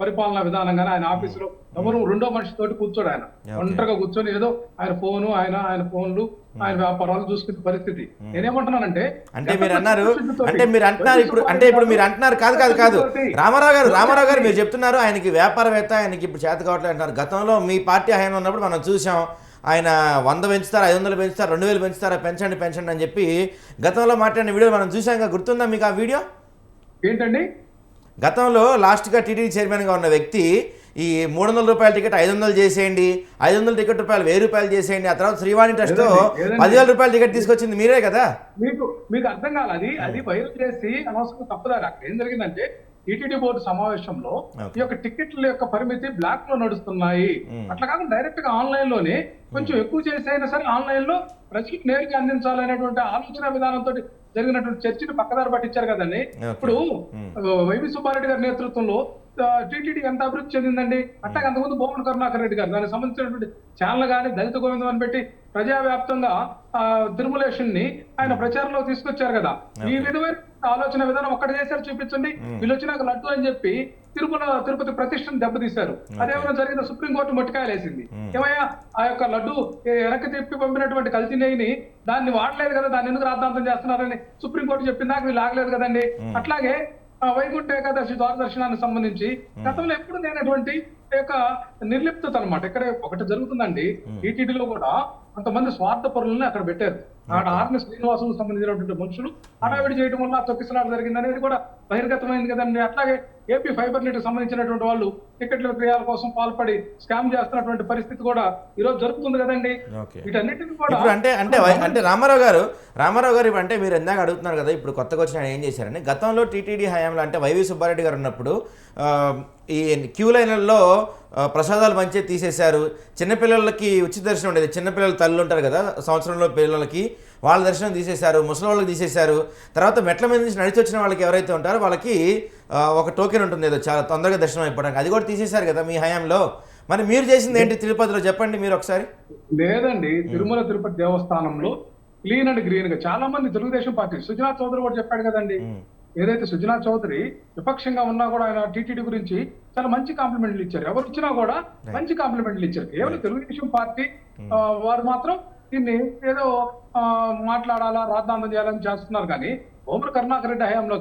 పరిపాలనా విధానంగానే ఆయన ఆఫీసులో ఎవరు రెండో మనిషితోటి కూర్చోడు, ఆయన ఒంటరిగా కూర్చొని ఏదో ఆయన ఫోను, ఆయన ఫోన్లు, ఆయన వ్యాపారాలు చూసుకునే పరిస్థితి. నేనేమంటున్నానంటే మీరు అంటున్నారు ఇప్పుడు మీరు అంటున్నారు కాదు రామారావు గారు మీరు చెప్తున్నారు ఆయనకి వ్యాపారవేత్త, ఆయనకి ఇప్పుడు చేత కావట్లేదు అంటున్నారు. గతంలో మీ పార్టీ హయాంలో ఉన్నప్పుడు మనం చూసాం, ఆయన 100 పెంచుతారు, 500 పెంచుతారు, 2000 పెంచుతారా, పెంచండి అని చెప్పి గతంలో మాట్లాడిన వీడియో మనం చూసాం. గుర్తుందా మీకు ఆ వీడియో? ఏంటండి? గతంలో లాస్ట్గా టీటీడీ చైర్మన్గా ఉన్న వ్యక్తి ఈ 300 రూపాయల టికెట్ 500 చేసేయండి, 500 టికెట్ రూపాయలు 1000 రూపాయలు చేసేయండి, ఆ తర్వాత శ్రీవాణి ట్రస్ట్ 10,000 రూపాయల టికెట్ తీసుకొచ్చింది మీరే కదా. మీకు అర్థం కాదు, అది వైరల్ చేసి అనవసరంగా తప్పుదారు. అక్కడ ఏం జరిగిందంటే టీటీడీ బోర్డు సమావేశంలో ఈ యొక్క టికెట్ల యొక్క పరిమితి బ్లాక్ లో నడుస్తున్నాయి, అట్లా కాకుండా డైరెక్ట్ గా ఆన్లైన్ లోనే కొంచెం ఎక్కువ చేసైనా సరే ఆన్లైన్ లో ప్రజలకు నేరుగా అందించాలనేటువంటి ఆలోచన విధానంతో జరిగినటువంటి చర్చను పక్కదారి పట్టించారు కదండి. ఇప్పుడు వైవి సుబ్బారెడ్డి గారి నేతృత్వంలో టీటీడీ ఎంత అభివృద్ధి చెందిందండి. అట్లాగే అంతకుముందు బొమ్మన కరుణాకర్ రెడ్డి గారు దానికి సంబంధించినటువంటి ఛానల్ కానీ దళిత గోవిందం అని పెట్టి ప్రజావ్యాప్తంగా తిరుమలేషన్ ని ఆయన ప్రచారంలో తీసుకొచ్చారు కదా. ఈ విధమైన ఆలోచన విధానం ఒక్కటి చేశారు, చూపించండి. వీళ్ళు వచ్చినాక లడ్డు అని చెప్పి తిరుపతి ప్రతిష్టను దెబ్బతీశారు. అదేమైనా జరిగిన సుప్రీంకోర్టు మొట్టికాయలేసింది. ఏమయ్యా ఆ యొక్క లడ్డు వెనక్కి తిప్పి పంపినటువంటి కల్తీ నెయ్యిని దాన్ని వాడలేదు కదా, దాన్ని ఎందుకు రాద్ధాంతం చేస్తున్నారని సుప్రీంకోర్టు చెప్పిందాక వీళ్ళు ఆగలేదు కదండి. అట్లాగే వైకుంఠ ఏకాదశి దూరదర్శనానికి సంబంధించి గతంలో ఎప్పుడు లేనటువంటి యొక్క నిర్లిప్తత అనమాట. ఇక్కడ ఒకటి జరుగుతుందండి, టీటీడీలో కూడా కొంతమంది స్వార్థ పరులని అక్కడ పెట్టారు. అక్కడ ఆర్ని శ్రీనివాసులకు సంబంధించినటువంటి మనుషులు హడావిడి చేయడం వల్ల తొక్కిసలాట జరిగింది అనేది కూడా బహిర్గతమైంది కదండి. అట్లాగే ఏపీ ఫైబర్ నెట్ సంబంధించినటువంటి వాళ్ళు టికెట్ల విక్రయాల కోసం పాల్పడి స్కామ్ చేస్తున్నటువంటి పరిస్థితి కూడా ఈరోజు జరుగుతుంది కదండి. వీటన్నిటిని కూడా అంటే రామారావు గారు అంటే మీరు ఎందాక అడుగుతున్నారు కదా, ఇప్పుడు కొత్తగా వచ్చిన ఆయన ఏం చేశారని. గతంలో టీటీడీ హయాంలో అంటే వైవి సుబ్బారెడ్డి గారు ఉన్నప్పుడు ఈ క్యూ లైన్లలో ప్రసాదాలు మంచి తీసేశారు. చిన్నపిల్లలకి ఉచిత దర్శనం ఉండేది, చిన్నపిల్లల తల్లులు ఉంటారు కదా సంవత్సరంలో పిల్లలకి, వాళ్ళ దర్శనం తీసేశారు, ముసలి వాళ్ళకి తీసేశారు. తర్వాత మెట్ల మీద నుంచి నడిచి వచ్చిన వాళ్ళకి ఎవరైతే ఉంటారో వాళ్ళకి ఒక టోకెన్ ఉంటుంది, ఏదో చాలా తొందరగా దర్శనం అయిపోవడానికి, అది కూడా తీసేశారు కదా మీ హయాంలో. మరి మీరు చేసింది ఏంటి తిరుపతిలో చెప్పండి మీరు ఒకసారి. లేదండి, తిరుమల తిరుపతి దేవస్థానంలో క్లీన్ అండ్ గ్రీన్ గా చాలా మంది తెలుగుదేశం పార్టీ సుజనా చౌదరి కూడా చెప్పాడు కదండి. ఏదైతే సుజనా చౌదరి విపక్షంగా ఉన్నా కూడా ఆయన టీటీడీ గురించి చాలా మంచి కాంప్లిమెంట్లు ఇచ్చారు. ఎవరు ఇచ్చినా కూడా మంచి కాంప్లిమెంట్లు ఇచ్చారు. కేవలం తెలుగుదేశం పార్టీ వారు మాత్రం దీన్ని ఏదో మాట్లాడాలా, రాద్ధాంతం చేయాలని చేస్తున్నారు. కానీ బొమ్మన కరుణాకర్ రెడ్డి హయాంలో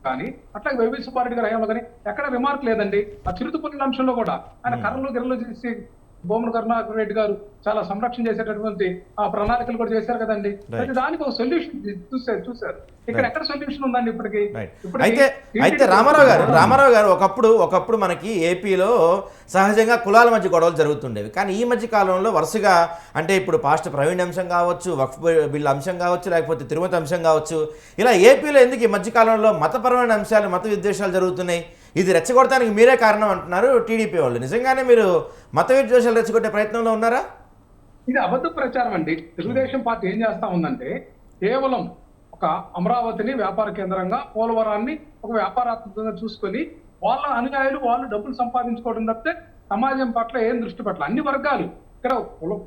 కానీ అట్లాగే వైవి సుబ్బారెడ్డి గారి హయాంలో కానీ ఎక్కడ రిమార్క్ లేదండి. ఆ చిరుతుపల్లి అంశంలో కూడా ఆయన కర్రలు గిర్రలు చేసి భూమన కరుణాకర్ రెడ్డి గారు చాలా సంరక్షణ చేసేటటువంటి ఆ ప్రణాళికలు కూడా చేశారు కదండి. ప్రతి దానికి ఒక సొల్యూషన్ చూశారు. ఇక్కడ ఎక్కడ సొల్యూషన్ ఉందండి ఇప్పటికి? అయితే రామారావు గారు ఒకప్పుడు మనకి ఏపీలో సహజంగా కులాల మధ్య గొడవలు జరుగుతుండేవి. కానీ ఈ మధ్య కాలంలో వరుసగా అంటే ఇప్పుడు పాస్టర్ ప్రవీణ్ అంశం కావచ్చు, వక్ఫ్ బిల్ అంశం కావచ్చు, లేకపోతే తిరుమతి అంశం కావచ్చు, ఇలా ఏపీలో ఎందుకు ఈ మధ్య కాలంలో మతపరమైన అంశాలు, మత విద్వేషాలు జరుగుతున్నాయి? ఇది రెచ్చగొడటానికి మీరే కారణం అంటున్నారు టీడీపీ వాళ్ళు. నిజంగానే మీరు మత విద్వేషాలు రెచ్చగొట్టే ప్రయత్నంలో ఉన్నారా? ఇది అబద్ధ ప్రచారం అండి. తెలుగుదేశం పార్టీ ఏం చేస్తా ఉందంటే కేవలం ఒక అమరావతిని వ్యాపార కేంద్రంగా, పోలవరాన్ని ఒక వ్యాపారాత్మకంగా చూసుకొని వాళ్ళ అనుయాయులు వాళ్ళు డబ్బులు సంపాదించుకోవడం తప్పితే సమాజం పట్ల ఏం దృష్టి పట్ల అన్ని వర్గాలు ఇక్కడ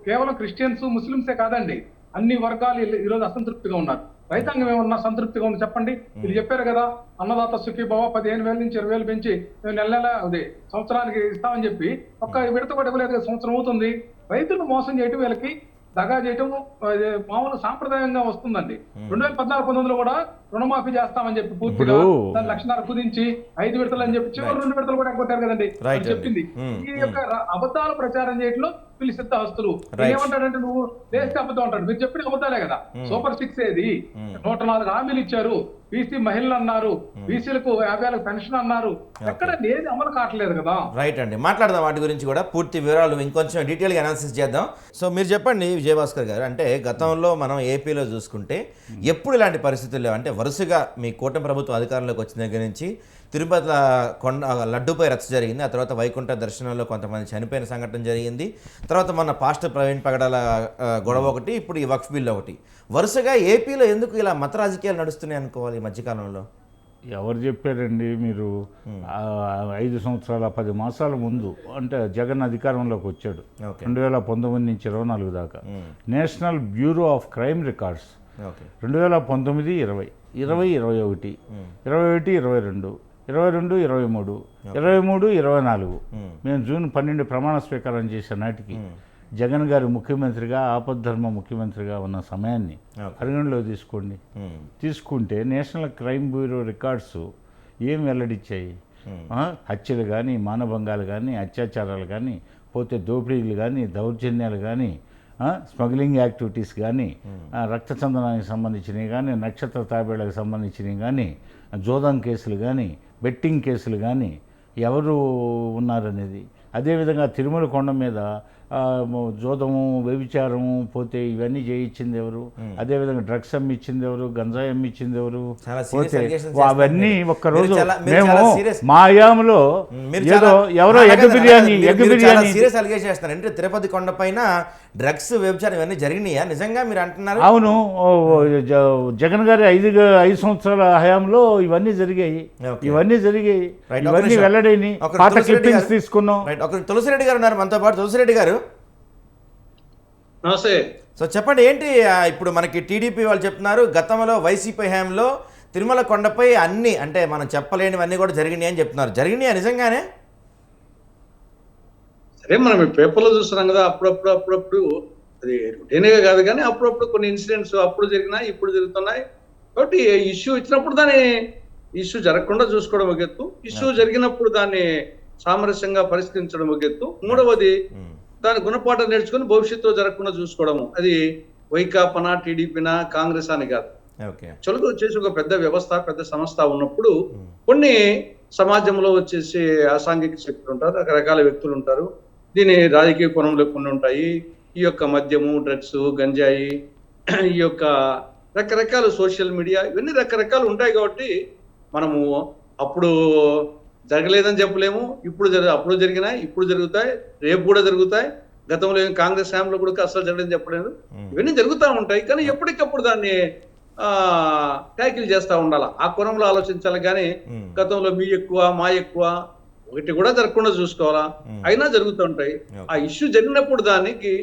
కేవలం క్రిస్టియన్స్ ముస్లింసే కాదండి, అన్ని వర్గాలు ఈరోజు అసంతృప్తిగా ఉన్నారు. రైతాంగం ఏమన్నా సంతృప్తిగా ఉంది చెప్పండి? వీళ్ళు చెప్పారు కదా, అన్నదాత సుఖీభవ 15,000 నుంచి 20,000 పెంచి నెల అదే సంవత్సరానికి ఇస్తామని చెప్పి ఒక్క విడత కూడా ఇవ్వలేదు. సంవత్సరం అవుతుంది. రైతులు మోసం చేయటం, వీళ్ళకి దగా చేయటం మామూలు సాంప్రదాయంగా వస్తుందండి. 2014-19లో కూడా రుణమాఫీ చేస్తామని చెప్పి పూర్తిగా దాని లక్షణాలు కుదించి 5 విడతలు అని చెప్పి చివరి 2 విడతలు కూడా ఎగ్గొట్టారు కదండి. చెప్పింది ఈ యొక్క అబద్ధాలు ప్రచారం చేయడంలో వీళ్ళు సిద్ధహస్తులు. ఏమంటాడంటే నువ్వు దేశ అబద్ధం అంటాడు. మీరు చెప్పిన అబద్ధాలే కదా. సూపర్ 6 ఏది, 104 హామీలు ఇచ్చారు, బీసీ మహిళలు అన్నారు, బీసీలకు 50,000 పెన్షన్ అన్నారు, ఎక్కడ ఏది అమలు కావట్లేదు కదా. రైట్ అండి, మాట్లాడదాం వాటి గురించి కూడా పూర్తి వివరాలు ఇంకొంచెం డీటెయిల్గా అనాలిసిస్ చేద్దాం. సో మీరు చెప్పండి విజయభాస్కర్ గారు, అంటే గతంలో మనం ఏపీలో చూసుకుంటే ఎప్పుడు ఇలాంటి పరిస్థితులు లేవు. అంటే వరుసగా మీ కూటమి ప్రభుత్వం అధికారంలోకి వచ్చిన దగ్గర నుంచి తిరుపతి లడ్డూపై రచ్చ జరిగింది, ఆ తర్వాత వైకుంఠ దర్శనంలో కొంతమంది చనిపోయిన సంఘటన జరిగింది, తర్వాత మన పాస్టర్ ప్రవీణ్ పగడాల గొడవ ఒకటి, ఇప్పుడు ఈ వక్ఫ్ బిల్ ఒకటి. వరుసగా ఏపీలో ఎందుకు ఇలా మత రాజకీయాలు నడుస్తున్నాయి అనుకోవాలి ఈ మధ్యకాలంలో? ఎవరు చెప్పారండి? మీరు 5 సంవత్సరాల 10 మాసాల ముందు అంటే జగన్ అధికారంలోకి వచ్చాడు 2019 నుంచి 24 దాకా. National bureau of crime records 2019, 20, 21, 22, 23, 24 మేము జూన్ 12 ప్రమాణ స్వీకారం చేసే నాటికి జగన్ గారు ముఖ్యమంత్రిగా, ఆపద్ధర్మ ముఖ్యమంత్రిగా ఉన్న సమయాన్ని పరిగణలో తీసుకుంటే నేషనల్ క్రైమ్ బ్యూరో రికార్డ్స్ ఏం వెల్లడిచ్చాయి? హత్యలు కానీ, మానభంగాలు కానీ, అత్యాచారాలు కానీ, పోతే దోపిడీలు కానీ, దౌర్జన్యాలు కానీ, స్మగ్లింగ్ యాక్టివిటీస్ కానీ, రక్తచందనానికి సంబంధించినవి కానీ, నక్షత్ర తాబేళ్లకు సంబంధించినవి కానీ, జోదం కేసులు కానీ, బెట్టింగ్ కేసులు కానీ ఎవరు ఉన్నారనేది. అదేవిధంగా తిరుమల కొండ మీద జోదము, వ్యభిచారము, పోతే ఇవన్నీ చేయించింది ఎవరు? అదేవిధంగా డ్రగ్స్ అమ్మిచ్చింది ఎవరు? గంజాయి అమ్మిచ్చింది ఎవరు? పోతే అవన్నీ ఒక్కరోజు మేము మా ఆయాంలో ఎవరో ఎగ్ బిర్యానీ సీరియస్ అలిగేషన్ చేస్తున్నారు. అంటే తిరుపతి కొండ పైన డ్రగ్స్, వ్యభిచారం ఇవన్నీ జరిగినాయా నిజంగా మీరు అంటున్నారు? అవును, జగన్ గారి 5 సంవత్సరాల హయాంలో ఇవన్నీ జరిగాయి. ఇవన్నీ వెల్లడైన పాత క్లిప్పింగ్స్ తీసుకున్నాం. తులసిరెడ్డి గారు ఉన్నారు మనతో పాటు. తులసిరెడ్డి గారు నమస్తే. సో చెప్పండి, ఏంటి ఇప్పుడు మనకి టీడీపీ వాళ్ళు చెప్తున్నారు గతంలో వైసీపీ హయాంలో తిరుమల కొండపై అన్ని అంటే మనం చెప్పలేనివన్నీ కూడా జరిగినాయి అని చెప్తున్నారు. జరిగినాయా నిజంగానే? సరే, మనం పేపర్లో చూస్తున్నాం కదా, అప్పుడప్పుడు అది రొటీన్గా కాదు కానీ అప్పుడప్పుడు కొన్ని ఇన్సిడెంట్స్ అప్పుడు జరిగినాయి, ఇప్పుడు జరుగుతున్నాయి. కాబట్టి ఇష్యూ ఇచ్చినప్పుడు దాన్ని ఇష్యూ జరగకుండా చూసుకోవడం ఒక ఎత్తు, ఇష్యూ జరిగినప్పుడు దాన్ని సామరస్యంగా పరిష్కరించడం ఒక ఎత్తు, మూడవది దాని గుణపాఠం నేర్చుకుని భవిష్యత్తులో జరగకుండా చూసుకోవడము. అది వైకాపనా, టీడీపీనా, కాంగ్రెస్ అని కాదు. చొలుగు వచ్చేసి ఒక పెద్ద వ్యవస్థ, పెద్ద సంస్థ ఉన్నప్పుడు కొన్ని సమాజంలో వచ్చేసి అసాంఘిక శక్తులు ఉంటారు, రకరకాల వ్యక్తులు ఉంటారు. దీని రాజకీయ కోణంలో కొన్ని ఉంటాయి. ఈ యొక్క మద్యము, డ్రగ్స్, గంజాయి, ఈ యొక్క రకరకాల సోషల్ మీడియా, ఇవన్నీ రకరకాలు ఉంటాయి. కాబట్టి మనము అప్పుడు జరగలేదని చెప్పలేము, అప్పుడు జరిగినాయి, ఇప్పుడు జరుగుతాయి, రేపు కూడా జరుగుతాయి. గతంలో కాంగ్రెస్ హయాంలో కూడా అసలు జరగలేదని చెప్పలేదు. ఇవన్నీ జరుగుతూ ఉంటాయి. కానీ ఎప్పటికప్పుడు దాన్ని ట్యాకిల్ చేస్తూ ఉండాలి, ఆ కోణంలో ఆలోచించాలి. కానీ గతంలో మీ ఎక్కువ, మా ఎక్కువ ఒకటి కూడా జరగకుండా చూసుకోవాలా, అయినా జరుగుతూ ఉంటాయి. ఆ ఇష్యూ జరిగినప్పుడు దానికి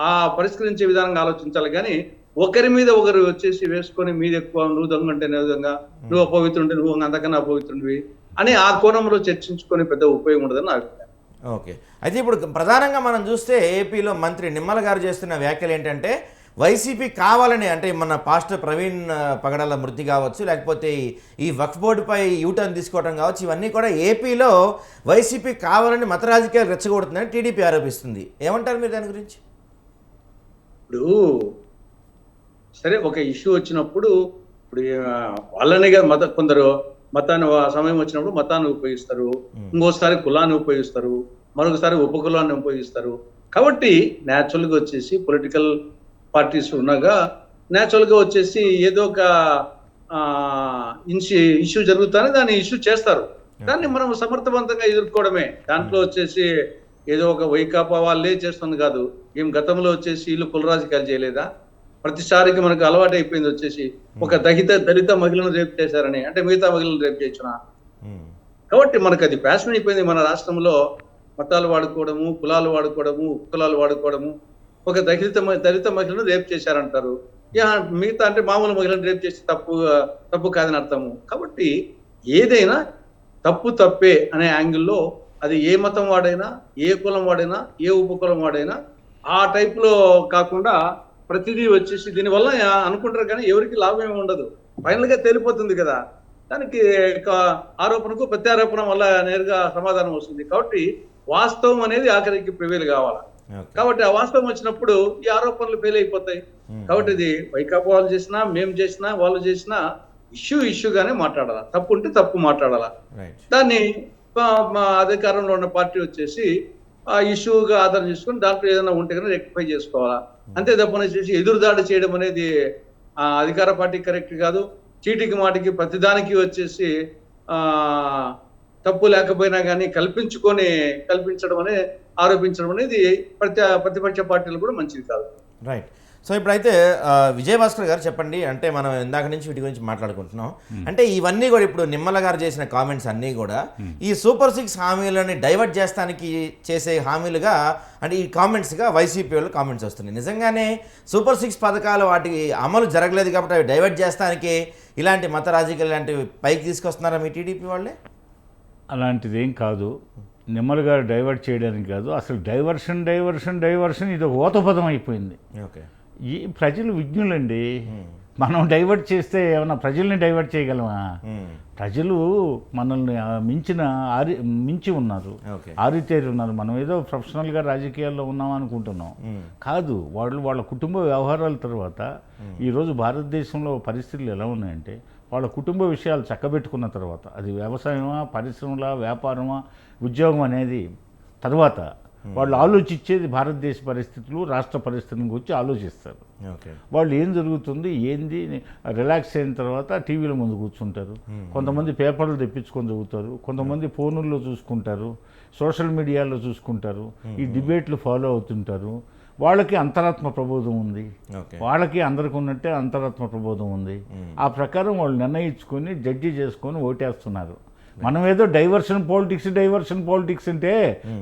ఆ పరిష్కరించే విధానంగా ఆలోచించాలి. కానీ ఒకరి మీద ఒకరు వచ్చేసి వేసుకొని మీది ఎక్కువ, నువ్వు దొంగ అంటే నేను దొంగ, నువ్వు అపవిత్రుంటే నువ్వు అంతకన్నా అపవిత్రుడివి అని ఆ కోణంలో చర్చించుకొని పెద్ద ఉపయోగం ఉండదని నా అభిప్రాయం. ఓకే, అయితే ఇప్పుడు ప్రధానంగా మనం చూస్తే ఏపీలో మంత్రి నిమ్మల గారు చేస్తున్న వ్యాఖ్యలు ఏంటంటే వైసీపీ కావాలని అంటే మన పాస్టర్ ప్రవీణ్ పగడాల మృతి కావచ్చు, లేకపోతే ఈ వక్ఫ్ బోర్డుపై యూటర్న్ తీసుకోవడం కావచ్చు, ఇవన్నీ కూడా ఏపీలో వైసీపీ కావాలని మత రాజకీయాలు రెచ్చగొడుతుందని టీడీపీ ఆరోపిస్తుంది. ఏమంటారు మీరు దాని గురించి? ఇప్పుడు సరే ఒక ఇష్యూ వచ్చినప్పుడు ఇప్పుడు వాళ్ళనే కదా కొందరు మతాన్ని సమయం వచ్చినప్పుడు మతాన్ని ఉపయోగిస్తారు, ఇంకోసారి కులాన్ని ఉపయోగిస్తారు, మరొకసారి ఉపకులాన్ని ఉపయోగిస్తారు. కాబట్టి న్యాచురల్గా వచ్చేసి పొలిటికల్ పార్టీస్ ఉండగా న్యాచురల్గా వచ్చేసి ఏదో ఒక ఇష్యూ జరుగుతానే దాన్ని ఇష్యూ చేస్తారు. దాన్ని మనం సమర్థవంతంగా ఎదుర్కోవడమే. దాంట్లో వచ్చేసి ఏదో ఒక వైకాపా వాళ్ళే చేస్తుంది కాదు. ఏం గతంలో వచ్చేసి వీళ్ళు కుల రాజకీయాలు చేయలేదా? ప్రతిసారికి మనకు అలవాటు అయిపోయింది వచ్చేసి ఒక దళిత మహిళను రేపు చేశారని, అంటే మిగతా మహిళలను రేపు చేసిన. కాబట్టి మనకు అది ప్యాషన్ అయిపోయింది. మన రాష్ట్రంలో మతాలు వాడుకోవడము, కులాలు వాడుకోవడము, ఉపకులాలు వాడుకోవడము. ఒక దళిత మహిళను రేపు చేశారంటారు, మిగతా అంటే మామూలు మహిళను రేపు చేసి తప్పు కాదని అర్థము. కాబట్టి ఏదైనా తప్పే అనే యాంగిల్లో అది ఏ మతం వాడైనా, ఏ కులం వాడైనా, ఏ ఉపకులం వాడైనా ఆ టైప్లో కాకుండా ప్రతిదీ వచ్చేసి దీనివల్ల అనుకుంటారు కానీ ఎవరికి లాభం ఏమి ఉండదు. ఫైనల్ గా తేలిపోతుంది కదా. దానికి ఆరోపణకు ప్రత్యారోపణ వల్ల నేరుగా సమాధానం వస్తుంది. కాబట్టి వాస్తవం అనేది ఆఖరికి ప్రివేల్ కావాలి. కాబట్టి ఆ వాస్తవం వచ్చినప్పుడు ఈ ఆరోపణలు ఫెయిల్ అయిపోతాయి. కాబట్టి ఇది వైకాపా వాళ్ళు చేసినా, మేము చేసినా, వాళ్ళు చేసినా ఇష్యూగానే మాట్లాడాలా. తప్పు ఉంటే తప్పు మాట్లాడాలా. దాన్ని అధికారంలో ఉన్న పార్టీ వచ్చేసి ఆ ఇష్యూగా ఆధారం చేసుకుని దాంట్లో ఏదైనా ఉంటే కనుక రెక్టిఫై చేసుకోవాలా. అంతే తప్పని చేసి ఎదురుదాడి చేయడం అనేది అధికార పార్టీ కరెక్ట్ కాదు. చీటికి మాటికి ప్రతిదానికి వచ్చేసి తప్పు లేకపోయినా కానీ కల్పించడం అనేది ఆరోపించడం అనేది ప్రతిపక్ష పార్టీలు కూడా మంచిది కాదు. రైట్. సో ఇప్పుడైతే విజయభాస్కర్ గారు చెప్పండి, అంటే మనం ఇందాక నుంచి వీటి గురించి మాట్లాడుకుంటున్నాం. అంటే ఇవన్నీ కూడా ఇప్పుడు నిమ్మల గారు చేసిన కామెంట్స్ అన్నీ కూడా ఈ సూపర్ 6 హామీలని డైవర్ట్ చేస్తానికి చేసే హామీలుగా, అంటే ఈ కామెంట్స్గా వైసీపీ వాళ్ళు కామెంట్స్ వస్తున్నాయి. నిజంగానే సూపర్ 6 పథకాలు వాటి అమలు జరగలేదు కాబట్టి అవి డైవర్ట్ చేస్తానికి ఇలాంటి మత రాజకీయాలు ఇలాంటివి పైకి తీసుకొస్తున్నారా మీ టీడీపీ వాళ్ళే? అలాంటిది ఏం కాదు. నిమ్మల గారు డైవర్ట్ చేయడానికి కాదు, అసలు డైవర్షన్ ఇది ఓతపదం అయిపోయింది. ఓకే. ఈ ప్రజలు విజ్ఞులండి. మనం డైవర్ట్ చేస్తే ఏమన్నా ప్రజల్ని డైవర్ట్ చేయగలమా? ప్రజలు మనల్ని మించి ఉన్నారు, ఆరితేరి ఉన్నారు. మనం ఏదో ప్రొఫెషనల్గా రాజకీయాల్లో ఉన్నాం అనుకుంటున్నాం. కాదు, వాళ్ళ కుటుంబ వ్యవహారాల తర్వాత ఈరోజు భారతదేశంలో పరిస్థితులు ఎలా ఉన్నాయంటే, వాళ్ళ కుటుంబ విషయాలు చక్కబెట్టుకున్న తర్వాత, అది వ్యవసాయమా, పరిశ్రమలా, వ్యాపారమా, ఉద్యోగం అనేది తర్వాత వాళ్ళు ఆలోచించేది భారతదేశ పరిస్థితులు, రాష్ట్ర పరిస్థితుల గురించి ఆలోచిస్తారు. వాళ్ళు ఏం జరుగుతుంది ఏంది రిలాక్స్ అయిన తర్వాత టీవీల ముందు కూర్చుంటారు. కొంతమంది పేపర్లు తెప్పించుకొని చదువుతారు, కొంతమంది ఫోనుల్లో చూసుకుంటారు, సోషల్ మీడియాలో చూసుకుంటారు, ఈ డిబేట్లు ఫాలో అవుతుంటారు. వాళ్ళకి అంతరాత్మ ప్రబోధం ఉంది, వాళ్ళకి అందరికి ఉన్నట్టే అంతరాత్మ ప్రబోధం ఉంది. ఆ ప్రకారం వాళ్ళు నిర్ణయించుకొని జడ్జి చేసుకొని ఓటేస్తున్నారు. మనం ఏదో డైవర్షన్ పాలిటిక్స్ అంటే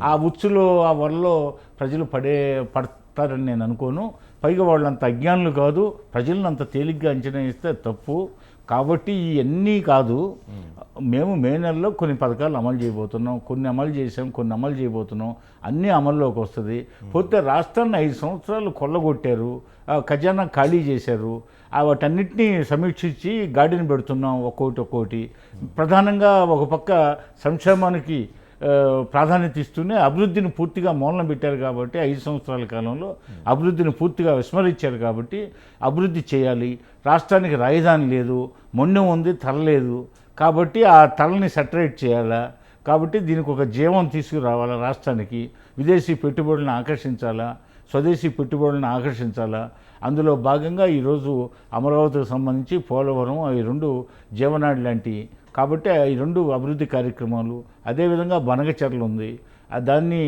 ఆ ఉచ్చులో ఆ వరలో ప్రజలు పడతారని నేను అనుకోను. పైగా వాళ్ళంత అజ్ఞానులు కాదు, ప్రజలను అంత తేలిగ్గా అంచనా ఇస్తే తప్పు. కాబట్టి ఇవన్నీ కాదు, మేము మే నెలలో కొన్ని పథకాలు అమలు చేయబోతున్నాం, కొన్ని అమలు చేసాం, కొన్ని అమలు చేయబోతున్నాం, అన్నీ అమల్లోకి వస్తుంది. పోతే రాష్ట్రాన్ని 5 సంవత్సరాలు కొల్లగొట్టారు, ఖజానా ఖాళీ చేశారు. వాటన్నిటినీ సమీక్షించి గాడిని పెడుతున్నాం ఒక్కోటి. ప్రధానంగా ఒక పక్క సంక్షేమానికి ప్రాధాన్యత ఇస్తూనే అభివృద్ధిని పూర్తిగా మూలన పెట్టారు. కాబట్టి 5 సంవత్సరాల కాలంలో అభివృద్ధిని పూర్తిగా విస్మరించారు. కాబట్టి అభివృద్ధి చేయాలి. రాష్ట్రానికి రాజధాని లేదు, మొండెం ఉంది, తల లేదు. కాబట్టి ఆ తలని సెటరేట్ చేయాలా. కాబట్టి దీనికి ఒక జీవం తీసుకురావాలా. రాష్ట్రానికి విదేశీ పెట్టుబడులను ఆకర్షించాలా, స్వదేశీ పెట్టుబడులను ఆకర్షించాలా. అందులో భాగంగా ఈరోజు అమరావతికి సంబంధించి పోలవరం, అవి 2 జీవనాడి లాంటివి. కాబట్టి ఈ 2 అభివృద్ధి కార్యక్రమాలు, అదేవిధంగా బనగచెర్ల ఉంది, దాన్ని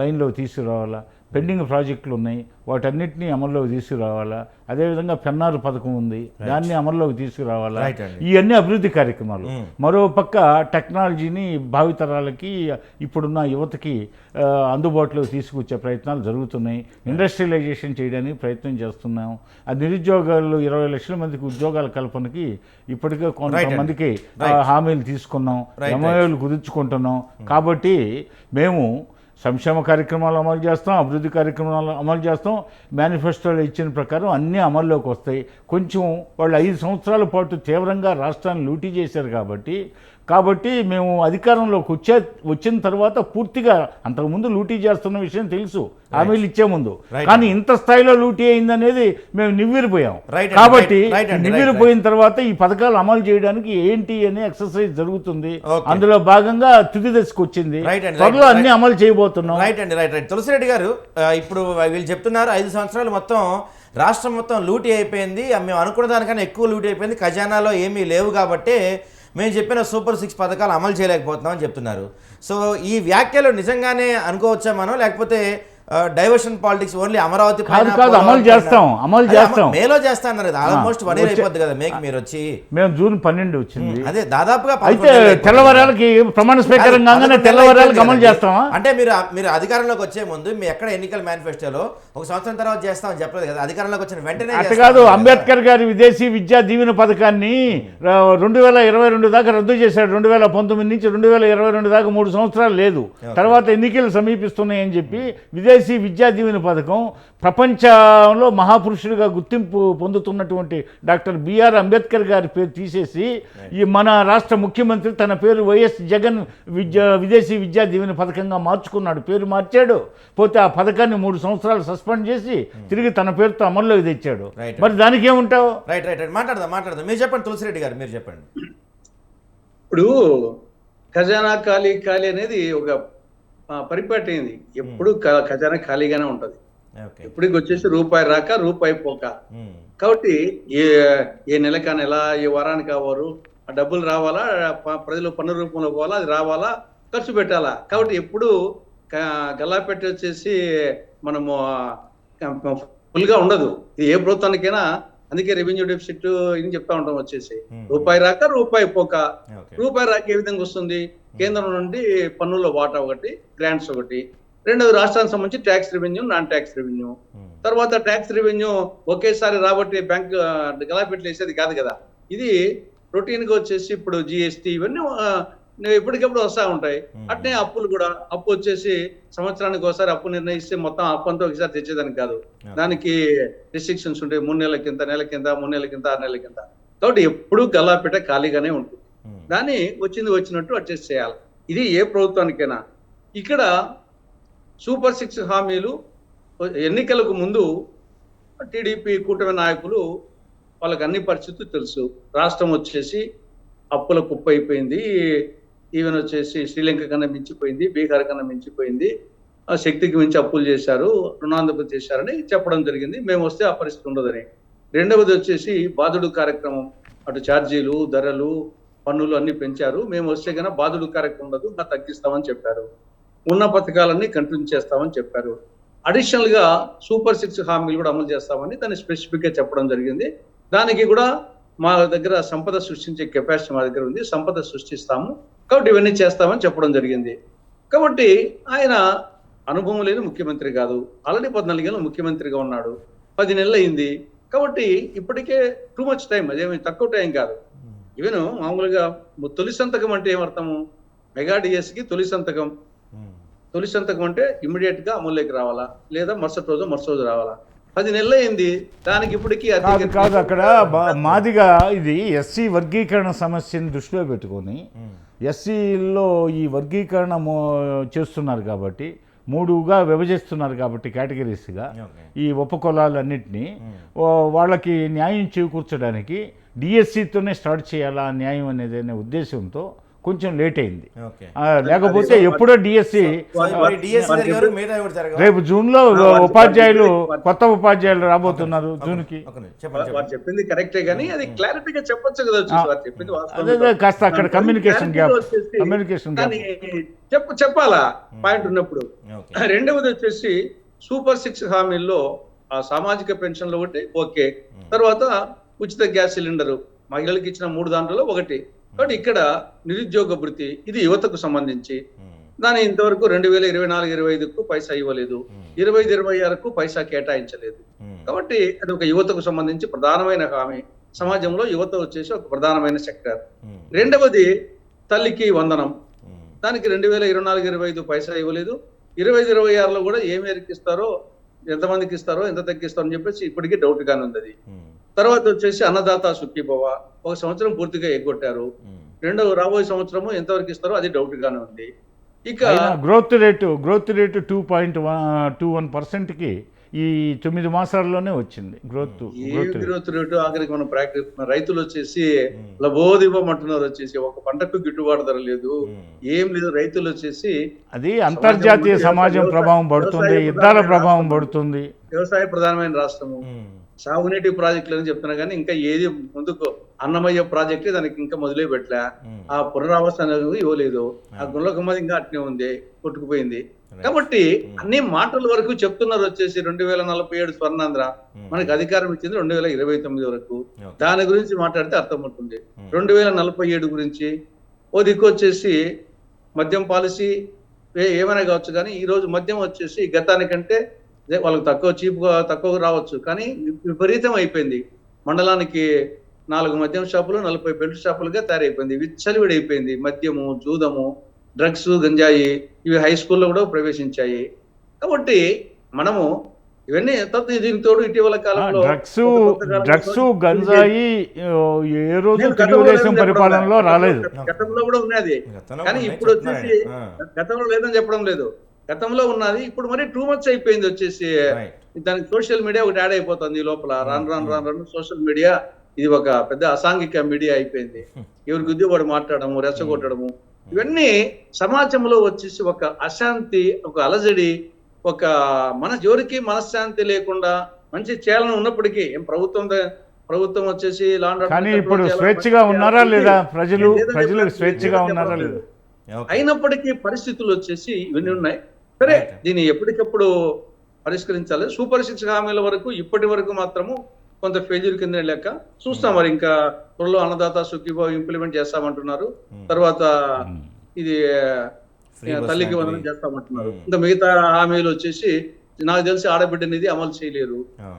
లైన్లో తీసుకురావాలా. పెండింగ్ ప్రాజెక్టులు ఉన్నాయి, వాటన్నిటినీ అమల్లోకి తీసుకురావాలా. అదేవిధంగా పెన్నారు పథకం ఉంది, దాన్ని అమల్లోకి తీసుకురావాలా. ఇవన్నీ అభివృద్ధి కార్యక్రమాలు. మరో పక్క టెక్నాలజీని భావితరాలకి, ఇప్పుడున్న యువతకి అందుబాటులోకి తీసుకొచ్చే ప్రయత్నాలు జరుగుతున్నాయి. ఇండస్ట్రియలైజేషన్ చేయడానికి ప్రయత్నం చేస్తున్నాం. ఆ నిరుద్యోగాలు 20 లక్షల మందికి ఉద్యోగాల కల్పనకి ఇప్పటికే కొంతమందికి హామీలు తీసుకున్నాం, ఎంఓఏలు కుదుర్చుకుంటున్నాం. కాబట్టి మేము సంక్షేమ కార్యక్రమాలు అమలు చేస్తాం, అభివృద్ధి కార్యక్రమాలు అమలు చేస్తాం, మేనిఫెస్టోలో ఇచ్చిన ప్రకారం అన్నీ అమల్లోకి వస్తాయి. కొంచెం వాళ్ళు 5 సంవత్సరాల పాటు తీవ్రంగా రాష్ట్రాన్ని లూటీ చేశారు కాబట్టి మేము అధికారంలోకి వచ్చిన తర్వాత పూర్తిగా అంతకుముందు లూటీ చేస్తున్న విషయం తెలుసు, హామీలు ఇచ్చే ముందు. కానీ ఇంత స్థాయిలో లూటీ అయిందనేది మేము నివ్వెరిపోయాం. కాబట్టి నివ్వెరిపోయిన తర్వాత ఈ పథకాలు అమలు చేయడానికి ఏంటి అనే ఎక్సర్సైజ్ జరుగుతుంది. అందులో భాగంగా తుది దశకు వచ్చింది. త్వరలో అన్ని అమలు చేయబోతున్నాం. రైట్. తులసిరెడ్డి గారు, ఇప్పుడు వీళ్ళు చెప్తున్నారు 5 సంవత్సరాలు మొత్తం రాష్ట్రం మొత్తం లూటీ అయిపోయింది, మేము అనుకున్న దానికన్నా ఎక్కువ లూటీ అయిపోయింది, ఖజానాలో ఏమీ లేవు కాబట్టి మేము చెప్పిన సూపర్ 6 పథకాలు అమలు చేయలేకపోతున్నామని చెప్తున్నారు. సో ఈ వ్యాఖ్యలు నిజంగానే అనుకోవచ్చా మనం, లేకపోతే డైవర్షన్ పాలిటిక్స్ ఓన్లీ అమరావతి అమలు చేస్తాం మేలో చేస్తాన్నారు కదా, ఆల్మోస్ట్ 1 year అయిపోద్ది కదా మేకి మీరు వచ్చి. మేము జూన్ 12 వచ్చింది, అదే దాదాపుగా. అయితే తెల్లవారాలకి ప్రమాణ స్వీకారం కాగానే తెల్లవారాలకి అమలు చేస్తామా? అంటే మీరు అధికారంలోకి వచ్చే ముందు మీ ఎక్కడ ఎన్నికల మేనిఫెస్టోలో 1 సంవత్సరం తర్వాత చేస్తామని చెప్పలేదు కదా, అధికారంలోకి వచ్చిన వెంటనే. అట్లా కాదు, అంబేద్కర్ గారి విదేశీ విద్యా దీవెన పథకాన్ని 2022 దాకా రద్దు చేశాడు. 2019 నుంచి 2022 దాకా 3 సంవత్సరాలు లేదు. తర్వాత ఎన్నికలు సమీపిస్తున్నాయని చెప్పి విదేశీ విద్యా దీవెన పథకం ప్రపంచంలో మహాపురుషుడిగా గుర్తింపు పొందుతున్నటువంటి డాక్టర్ బిఆర్ అంబేద్కర్ గారి పేరు తీసేసి ఈ మన రాష్ట్ర ముఖ్యమంత్రి తన పేరు వైఎస్ జగన్ విదేశీ విద్యా దీవెన పథకంగా మార్చుకున్నాడు. పేరు మార్చాడు, పోతే ఆ పథకాన్ని 3 సంవత్సరాలు సస్పెండ్ చేసి తిరిగి తన పేరుతో అమల్లోకి తెచ్చాడు. మరి దానికి ఏముంటావు? రైట్ మాట్లాడదాం. మీరు చెప్పండి తులసిరెడ్డి గారు, మీరు చెప్పండి. ఇప్పుడు ఖజానా ఖాళీ అనేది ఒక పరిపాటి అయింది. ఎప్పుడు ఖజానా ఖాళీగానే ఉంటది. ఇప్పటికి వచ్చేసి రూపాయి రాక రూపాయి పోక. కాబట్టి ఏ నెలకా నెల, ఏ వారానికి వారు ఆ డబ్బులు రావాలా, ప్రజలు పన్ను రూపంలో పోవాలా, అది రావాలా, ఖర్చు పెట్టాలా. కాబట్టి ఎప్పుడు గల్లాపెట్టి వచ్చేసి మనము ఫుల్ గా ఉండదు. ఇది ఏ ప్రభుత్వానికైనా. అందుకే రెవెన్యూ డెఫిసిట్ ఇది చెప్తా ఉంటాం వచ్చేసి రూపాయి రాక రూపాయి పోక. రూపాయి రాక ఏ విధంగా వస్తుంది? కేంద్రం నుండి పన్నుల్లో వాటా ఒకటి, గ్రాంట్స్ ఒకటి, రెండోది రాష్ట్రానికి సంబంధించి tax revenue, non tax revenue. తర్వాత ట్యాక్స్ రెవెన్యూ ఒకేసారి రాబట్టి బ్యాంక్ గలాపెట్లు వేసేది కాదు కదా. ఇది రొటీన్ గా వచ్చేసి ఇప్పుడు జిఎస్టీ ఇవన్నీ ఎప్పటికప్పుడు వస్తూ ఉంటాయి. అట్నే అప్పులు కూడా, అప్పు వచ్చేసి సంవత్సరానికి ఒకసారి అప్పు నిర్ణయిస్తే మొత్తం అప్పు అంతా ఒకసారి తెచ్చేదానికి కాదు. దానికి రిస్ట్రిక్షన్స్ ఉంటాయి. 3 నెలల కింద, నెల కింద, 3 నెలల కింద, 6 నెలల కింద. కాబట్టి ఎప్పుడు గల్లాపెట్ట ఖాళీగానే ఉంటుంది. దాన్ని వచ్చినట్టు అడ్జస్ట్ చేయాలి. ఇది ఏ ప్రభుత్వానికైనా. ఇక్కడ సూపర్ 6 హామీలు ఎన్నికలకు ముందు టీడీపీ కూటమి నాయకులు వాళ్ళకి అన్ని పరిస్థితులు తెలుసు. రాష్ట్రం వచ్చేసి అప్పుల కుప్ప అయిపోయింది, ఈవెన్ వచ్చేసి శ్రీలంక కన్నా మించిపోయింది, బీహార్ కన్నా మించిపోయింది, శక్తికి మించి అప్పులు చేశారు, రుణాంధ్రత చేశారని చెప్పడం జరిగింది. మేము వస్తే ఆ పరిస్థితి ఉండదని. రెండవది వచ్చేసి బాధుడు కార్యక్రమం, అటు ఛార్జీలు, ధరలు, పన్నులు అన్ని పెంచారు. మేము వస్తే కన్నా బాధుడు కార్యక్రమం ఉండదు, ఇంకా తగ్గిస్తామని చెప్పారు. ఉన్న పథకాలన్నీ కంటిన్యూ చేస్తామని చెప్పారు. అడిషనల్ గా సూపర్ 6 హామీలు కూడా అమలు చేస్తామని దాన్ని స్పెసిఫిక్ గా చెప్పడం జరిగింది. దానికి కూడా మా దగ్గర సంపద సృష్టించే కెపాసిటీ మా దగ్గర ఉంది, సంపద సృష్టిస్తాము, కాబట్టి ఇవన్నీ చేస్తామని చెప్పడం జరిగింది. కాబట్టి ఆయన అనుభవం లేని ముఖ్యమంత్రి కాదు. ఆల్రెడీ 14 ఏళ్ళు ముఖ్యమంత్రిగా ఉన్నాడు, 10 నెలలు అయింది. కాబట్టి ఇప్పటికే టూ మచ్ టైం, అదేమి తక్కువ టైం కాదు. ఈవెన్ మామూలుగా తొలి సంతకం అంటే ఏమర్థము? మెగా డిఎస్కి తొలి సంతకం అంటే ఇమ్మీడియట్ గా అమల్లోకి రావాలా, లేదా మరుసటి రోజు రావాలా. 10 నెలలు అయింది. దానికి ఇప్పటికీ కాదు. అక్కడ మాదిగా ఇది ఎస్సీ వర్గీకరణ సమస్యని దృష్టిలో పెట్టుకొని ఎస్సీలో ఈ వర్గీకరణ చేస్తున్నారు కాబట్టి, 3గా విభజిస్తున్నారు కాబట్టి కేటగిరీస్గా ఈ ఉపకులాలన్నింటినీ వాళ్ళకి న్యాయం చేకూర్చడానికి డిఎస్సితోనే స్టార్ట్ చేయాలా న్యాయం అనేది అనే ఉద్దేశంతో కొంచెం లేట్ అయింది. లేకపోతే ఎప్పుడో డిఎస్సి రేపు జూన్లో కొత్త ఉపాధ్యాయులు రాబోతున్నారు జూన్కి. చెప్పింది కరెక్టే కానీ అది క్లారిటీగా చెప్పొచ్చు కదా. అదే కాస్త అక్కడ కమ్యూనికేషన్ చెప్పాలా పాయింట్ ఉన్నప్పుడు. రెండవది వచ్చేసి సూపర్ 6 హామీల్లో ఆ సామాజిక పెన్షన్లు ఒకటి ఓకే. తర్వాత ఉచిత గ్యాస్ సిలిండరు మహిళలకు ఇచ్చిన 3 దాంట్లో ఒకటి. కాబట్టి ఇక్కడ నిరుద్యోగ భృతి ఇది యువతకు సంబంధించి దాని ఇంతవరకు 2024-25కు పైసా ఇవ్వలేదు, 25-26కు పైసా కేటాయించలేదు. కాబట్టి అది ఒక యువతకు సంబంధించి ప్రధానమైన హామీ. సమాజంలో యువత వచ్చేసి ఒక ప్రధానమైన సెక్టర్. రెండవది తల్లికి వందనం, దానికి 2024-25 పైసా ఇవ్వలేదు, 25-26లో కూడా ఏ మేరకు ఇస్తారో, ఎంతమందికి ఇస్తారో, ఎంత తగ్గిస్తారో అని చెప్పేసి ఇప్పటికీ డౌట్ గానే ఉంది అది. తర్వాత వచ్చేసి అన్నదాత సుఖీభవ 1 సంవత్సరం పూర్తిగా ఎగ్గొట్టారు. రాబోయే సంవత్సరము ఎంతవరకు ఇస్తారో అది డౌట్ గానే ఉంది. ఇక గ్రోత్ రేటు 2.21%కి ఈ 9 మాసాల్లోనే వచ్చింది గ్రోత్ గ్రోత్ రేటు. ఆఖరికి మనం ప్రాక్టీస్ రైతులు వచ్చేసి లబోదివ్వమంటున్నారు, వచ్చేసి ఒక పంటకు గిట్టుబాటు ధర లేదు, ఏం లేదు. రైతులు వచ్చేసి అది అంతర్జాతీయ సమాజం ప్రభావం పడుతుంది, యుద్ధాల ప్రభావం పడుతుంది. వ్యవసాయ ప్రధానమైన రాష్ట్రము, సాగునీటి ప్రాజెక్టులు అని చెప్తున్నా కానీ ఇంకా ఏది ముందుకు అన్నమయ్య ప్రాజెక్టు దానికి ఇంకా మొదలే పెట్టలే. ఆ పునరావాసన ఇవ్వలేదు. ఆ గుండ్లకమ్మది ఇంకా అట్నే ఉంది, కొట్టుకుపోయింది. కాబట్టి అన్ని మాటల వరకు చెప్తున్నారు వచ్చేసి 2047 స్వర్ణాంధ్ర, మనకి అధికారం ఇచ్చింది 2029 వరకు. దాని గురించి మాట్లాడితే అర్థమవుతుంది. 2047 గురించి ఓ దిక్కు వచ్చేసి మద్యం పాలసీ ఏమైనా కావచ్చు, కానీ ఈ రోజు మద్యం వచ్చేసి గతానికంటే వాళ్ళకి తక్కువ రావచ్చు, కానీ విపరీతం అయిపోయింది. మండలానికి 4 మద్యం షాపులు, 40 బెల్ట్ షాపులుగా తయారైపోయింది. విచ్చలవిడైపోయింది. మద్యము, జూదము, డ్రగ్స్, గంజాయి ఇవి హై స్కూల్లో కూడా ప్రవేశించాయి. కాబట్టి మనము ఇవన్నీ దీనికి తోడు ఇటీవల కాలంలో డ్రగ్స్ గంజాయి ఏ రోజు తెలుగుదేశం పరిపాలనలో రాలేదు. గతంలో కూడా ఉన్నది, కానీ ఇప్పుడు వచ్చేసి గతంలో లేదని చెప్పడం లేదు, గతంలో ఉన్నది. ఇప్పుడు మరి టూ మచ్ అయిపోయింది వచ్చేసి. దానికి సోషల్ మీడియా ఒకటి యాడ్ అయిపోతుంది ఈ లోపల. రాను సోషల్ మీడియా ఇది ఒక పెద్ద అసాంఘిక మీడియా అయిపోయింది. ఎవరి గుద్దివాడు మాట్లాడము, రెచ్చగొట్టడము, ఇవన్నీ సమాజంలో వచ్చేసి ఒక అశాంతి, ఒక అలజడి, ఒక ఎవరికి మనశ్శాంతి లేకుండా మంచి చేయాలని ఉన్నప్పటికీ ప్రభుత్వం వచ్చేసి కానీ ఇప్పుడు స్వేచ్ఛగా ఉన్నారా లేదా, ప్రజలు స్వేచ్ఛగా ఉన్నారా లేదా, అయినప్పటికీ పరిస్థితులు వచ్చేసి ఇవన్నీ ఉన్నాయి. సరే, దీన్ని ఎప్పటికప్పుడు పరిష్కరించాలి. సుపరిశిక్ష హామీల వరకు ఇప్పటి వరకు మాత్రము కొంత ఫెయిల్యూర్ కింద లెక్క చూస్తాం. మరి ఇంకా త్వరలో అన్నదాత సుఖీభావ ఇంప్లిమెంట్ చేస్తామంటున్నారు. తర్వాత ఇది తల్లికి వందనం చేస్తామంటున్నారు. ఇంకా మిగతా హామీలు వచ్చేసి నాకు తెలిసి ఆడబిడ్డ నిధి అమలు చేయలేరు.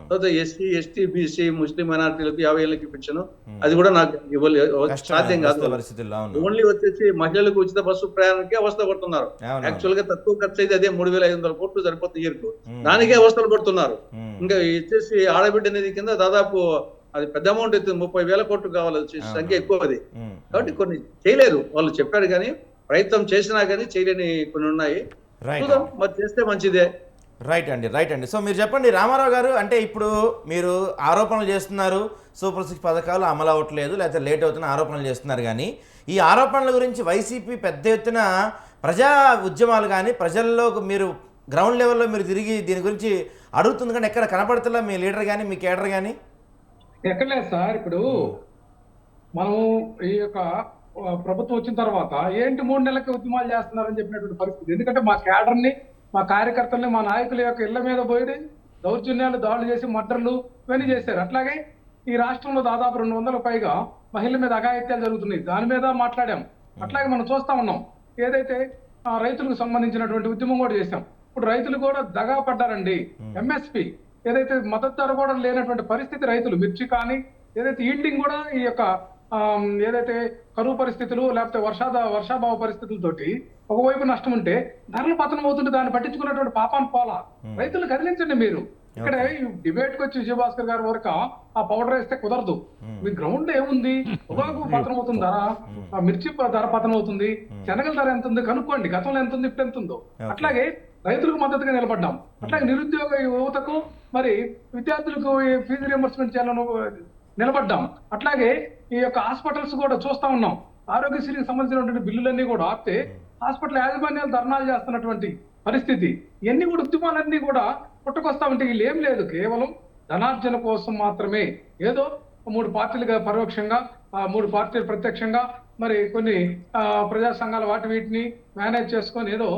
తర్వాత ఎస్సీ, ఎస్టీ, బీసీ, ముస్లిం మైనారిటీలకు 50 ఏళ్ళకి ఇప్పించను, అది కూడా నాకు సాధ్యం కాదు. ఓన్లీ వచ్చేసి మహిళలకు ఉచిత బస్సు ప్రయాణానికి అవస్థ పడుతున్నారు. యాక్చువల్ గా తక్కువ ఖర్చు అయితే అదే 3,500 కోట్లు సరిపోతుంది ఇయర్కు, దానికే అవస్థలు పడుతున్నారు. ఇంకా వచ్చేసి ఆడబిడ్డ నిధి కింద దాదాపు అది పెద్ద అమౌంట్ అవుతుంది, 30,000 కోట్లు కావాలి, వచ్చేసి సంఖ్య ఎక్కువ అది. కాబట్టి కొన్ని చేయలేరు, వాళ్ళు చెప్పారు కానీ ప్రయత్నం చేసినా కానీ చేయలేని కొన్ని ఉన్నాయి. చూద్దాం, మరి చేస్తే మంచిదే. రైట్ అండి. సో మీరు చెప్పండి రామారావు గారు, అంటే ఇప్పుడు మీరు ఆరోపణలు చేస్తున్నారు, సూపర్ 6 పథకాలు అమలు అవ్వట్లేదు, లేకపోతే లేట్ అవుతున్న ఆరోపణలు చేస్తున్నారు. కానీ ఈ ఆరోపణల గురించి వైసీపీ పెద్ద ఎత్తున ప్రజా ఉద్యమాలు కానీ ప్రజల్లో మీరు గ్రౌండ్ లెవెల్లో మీరు తిరిగి దీని గురించి అడుగుతుంది, కానీ ఎక్కడ కనపడుతుందా మీ లీడర్ కానీ మీ కేడర్ కానీ? ఎక్కడ లేదు సార్. ఇప్పుడు మనం ఈ యొక్క ప్రభుత్వం వచ్చిన తర్వాత ఏంటి 3 నెలలకి ఉద్యమాలు చేస్తున్నారని చెప్పినటువంటి పరిస్థితి. ఎందుకంటే మా కేడర్ని, మా కార్యకర్తల్ని, మా నాయకుల యొక్క ఇళ్ల మీద పోయి దౌర్జన్యాలు, దాడులు చేసి మర్డర్లు ఇవన్నీ చేశారు. అట్లాగే ఈ రాష్ట్రంలో దాదాపు 200 పైగా మహిళల మీద అఘాయిత్యాలు జరుగుతున్నాయి, దాని మీద మాట్లాడాం. అట్లాగే మనం చూస్తా ఉన్నాం, ఏదైతే రైతులకు సంబంధించినటువంటి ఉద్యమం కూడా చేశాం. ఇప్పుడు రైతులు కూడా దగా పడ్డారండి. ఎంఎస్పి ఏదైతే మద్దతు ధర కూడా లేనటువంటి పరిస్థితి, రైతులు మిర్చి కానీ ఏదైతే ఈల్డింగ్ కూడా ఈ యొక్క ఏదైతే కరువు పరిస్థితులు లేకపోతే వర్షాభావ పరిస్థితులతోటి ఒకవైపు నష్టం ఉంటే ధరలు పతనం అవుతుంటే దాన్ని పట్టించుకున్నటువంటి పాపాన్ని పోలా. రైతులు కదిలించండి మీరు. ఇక్కడ డిబేట్ కి వచ్చి విజయభాస్కర్ గారి వరకు ఆ పౌడర్ వేస్తే కుదరదు. మీ గ్రౌండ్ లో ఏముంది? పొగాకు పతనం అవుతుంది ధర, మిర్చి ధర పతనం అవుతుంది, శనగల ధర ఎంత ఉంది కనుక్కోండి, గతంలో ఎంత ఉంది, ఇప్పుడు ఎంత ఉందో. అట్లాగే రైతులకు మద్దతుగా నిలబడ్డాం. అట్లాగే నిరుద్యోగ యువతకు, మరి విద్యార్థులకు ఫీజు రియంబర్స్మెంట్ చేయాలని నిలబడ్డాం. అట్లాగే ఈ యొక్క హాస్పిటల్స్ కూడా చూస్తా ఉన్నాం. ఆరోగ్యశ్రీకి సంబంధించినటువంటి బిల్లులన్నీ కూడా ఆపితే హాస్పిటల్ యాజమాన్యాలు ధర్నాలు చేస్తున్నటువంటి పరిస్థితి. ఇవన్నీ కూడా ఉద్యమాలన్నీ కూడా పుట్టుకొస్తా ఉంటే వీళ్ళు ఏం లేదు, కేవలం ధనార్జన కోసం మాత్రమే. ఏదో 3 పార్టీలుగా పరోక్షంగా, 3 పార్టీలు ప్రత్యక్షంగా, మరి కొన్ని ప్రజా సంఘాల వీటిని మేనేజ్ చేసుకొని ఏదో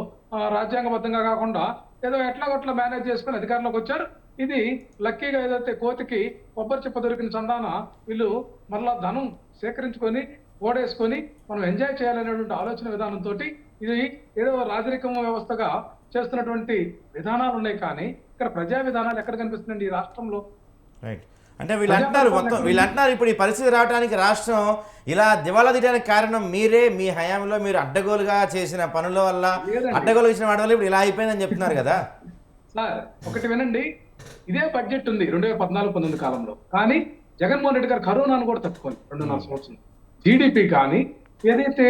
రాజ్యాంగబద్ధంగా కాకుండా ఏదో ఎట్లాగొట్లా మేనేజ్ చేసుకొని అధికారంలోకి వచ్చారు. ఇది లక్కీగా ఏదైతే కోతికి కొబ్బరి చెప్ప దొరికిన చందాన వీళ్ళు మరలా ధనం సేకరించుకొని ఓడేసుకొని మనం ఎంజాయ్ చేయాలనేటువంటి ఆలోచన విధానంతో ఇది ఏదో రాజరికం వ్యవస్థగా చేస్తున్నటువంటి విధానాలు ఉన్నాయి. కానీ ఇక్కడ ప్రజా విధానాలు ఎక్కడ కనిపిస్తుందండి ఈ రాష్ట్రంలో? రైట్. అంటే వీళ్ళు అంటున్నారు ఇప్పుడు ఈ పరిస్థితి రావడానికి రాష్ట్రం ఇలా దివాలా తీయడానికి కారణం మీరే, మీ హయాంలో మీరు అడ్డగోలుగా చేసిన పనుల వల్ల, అడ్డగోలు ఇచ్చిన వాటి వల్ల ఇప్పుడు ఇలా అయిపోయిందని చెప్తున్నారు కదా. సార్ ఒకటి వినండి, ఇదే బడ్జెట్ ఉంది 2014-19 కాలంలో, కానీ జగన్మోహన్ రెడ్డి గారు కరోనాను కూడా తట్టుకోండి 2.5 సంవత్సరం. జీడిపి కానీ ఏదైతే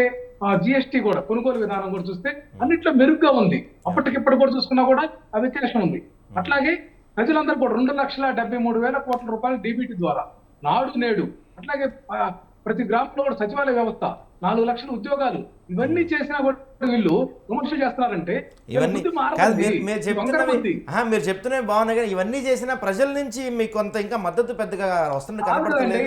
జిఎస్టీ కూడా కొనుగోలు విధానం కూడా చూస్తే అన్నిట్లో మెరుగ్గా ఉంది. అప్పటికిప్పుడు కూడా చూసుకున్నా కూడా ఆ వ్యత్యాసం ఉంది. అట్లాగే ప్రజలందరూ కూడా 2,73,000 కోట్ల రూపాయలు డీబీటీ ద్వారా నాడు నేడు, అట్లాగే ప్రతి గ్రామంలో కూడా సచివాలయ వ్యవస్థ, 4 లక్షల ఉద్యోగాలు, ఇవన్నీ చేసినా కూడా వీళ్ళు విమర్శలు చేస్తున్నారంటే ఇవన్నీ కాదు మీరు చెప్తున్నవి బాగున్నాయి కానీ ఇవన్నీ చేసిన ప్రజల నుంచి మీకు కొంత ఇంకా మద్దతు పెద్దగా వస్తుంది కనపడుతుంది.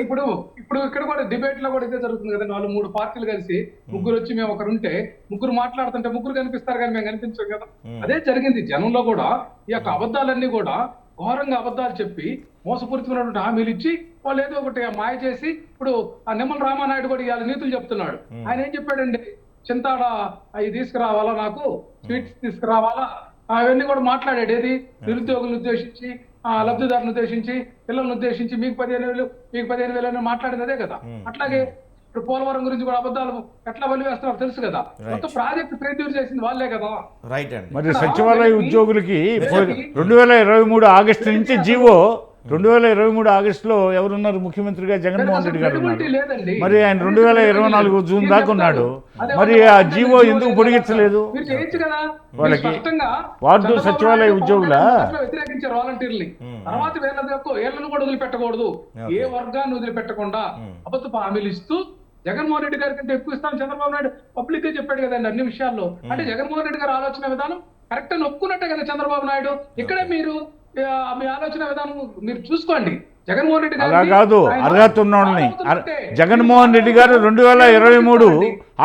ఇప్పుడు ఇక్కడ కూడా డిబేట్ లో కూడా ఇదే జరుగుతుంది కదా, 3 పార్టీలు కలిసి ముగ్గురు వచ్చి మేము ఒకరుంటే ముగ్గురు మాట్లాడుతుంటే ముగ్గురు కనిపిస్తారు కానీ మేము కనిపించాం కదా. అదే జరిగింది జనంలో కూడా. ఈ యొక్క అబద్ధాలన్నీ కూడా ఘోరంగా అబద్ధాలు చెప్పి మోసపూరితమైనటువంటి హామీలు ఇచ్చి వాళ్ళు ఏదో ఒకటి మాయ చేసి, ఇప్పుడు ఆ నిమ్మల రామానాయుడు కూడా ఇవాళ నీతులు చెప్తున్నాడు. ఆయన ఏం చెప్పాడండి, చింతాడ అవి తీసుకురావాలా, నాకు స్వీట్స్ తీసుకురావాలా, అవన్నీ కూడా మాట్లాడాడు. ఏది నిరుద్యోగులను ఉద్దేశించి, లబ్ధిదారులను ఉద్దేశించి, పిల్లలను ఉద్దేశించి మీకు 15,000 అని మాట్లాడింది అదే కదా. అట్లాగే ఇప్పుడు పోలవరం గురించి కూడా అబద్ధాలు ఎట్లా వల్లి వేస్తున్నారో తెలుసు కదా. మొత్తం ప్రాజెక్ట్ ఫెయిల్యూర్ చేసింది వాళ్ళే కదా. రైట్ అండి. మరి సచివాలయ ఉద్యోగులకి 2023 ఆగస్టు నుంచి జీవో, 2023 ఆగస్టులో ఎవరున్నారు ముఖ్యమంత్రిగా? జగన్మోహన్ రెడ్డి గారు ఉన్నారు. మరి ఆయన 2024 జూన్ దాకా ఉన్నాడు. మరి ఆ జీవో ఎందుకు పొడిగించలేదు? వాళ్ళకి వార్డు సచివాలయ ఉద్యోగుల వ్యతిరేకించారు వాలంటీర్ని. తర్వాత వీళ్ళను కూడా వదిలిపెట్టకూడదు, ఏ వర్గాన్ని వదిలిపెట్టకుండా అబద్ధపు హామీలు ఇస్తూ జగన్మోహన్ రెడ్డి గారి కంటే ఎక్కువ ఇస్తాను చంద్రబాబు నాయుడు పబ్లిక్ గా చెప్పాడు కదండి అన్ని విషయాల్లో. అంటే జగన్మోహన్ రెడ్డి గారి ఆలోచన విధానం కరెక్ట్ అని ఒప్పుకున్నట్టే కదా చంద్రబాబు నాయుడు. ఇక్కడే మీరు మీ ఆలోచన విధానం మీరు చూసుకోండి. జగన్మోహన్ రెడ్డి అలా కాదు, అర్హత ఉన్నోళ్ళని. జగన్మోహన్ రెడ్డి గారు 2023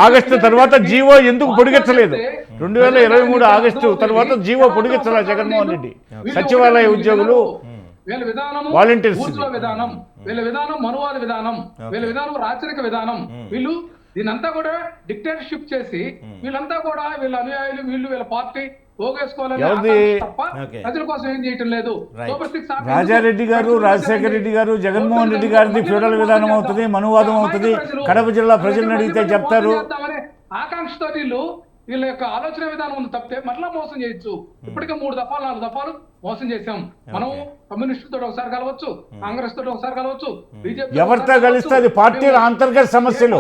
ఆగస్టు తర్వాత జీవో ఎందుకు పొడిగించలేదు? 2023 ఆగస్టు తర్వాత జీవో పొడిగించలేదు జగన్మోహన్ రెడ్డి. సచివాలయ ఉద్యోగులు, వీళ్ళ విధానం వాలంటీర్స్ విధానం, వీళ్ళ విధానం మనువాద విధానం, వీళ్ళ విధానం రాచరిక విధానం. వీళ్ళు దీనంతా కూడా డిక్టేటర్షిప్ చేసి వీళ్ళంతా కూడా వీళ్ళ అనుయాయులు, వీళ్ళ పార్టీ ప్రజల కోసం ఏం చేయటం లేదు. రాజారెడ్డి గారు, రాజశేఖర రెడ్డి గారు, జగన్మోహన్ రెడ్డి గారిది ఫ్యూడల్ విధానం అవుతుంది, మనువాదం అవుతుంది, కడప జిల్లా ప్రజలను అడిగితే చెప్తారు. ఆకాంక్షతో వీళ్ళ యొక్క ఆలోచన విధానం ఉంది తప్పితే మరలా మోసం చేయొచ్చు. ఇప్పటికే 3 దఫాలు 4 దఫాలు మోసం చేశాం. మనం కమ్యూనిస్టులతో ఒకసారి కలవచ్చు, కాంగ్రెస్ తోటి ఒకసారి కలవచ్చు, బీజేపీ ఎవరితో కలిస్తే అది పార్టీల అంతర్గత సమస్యలు,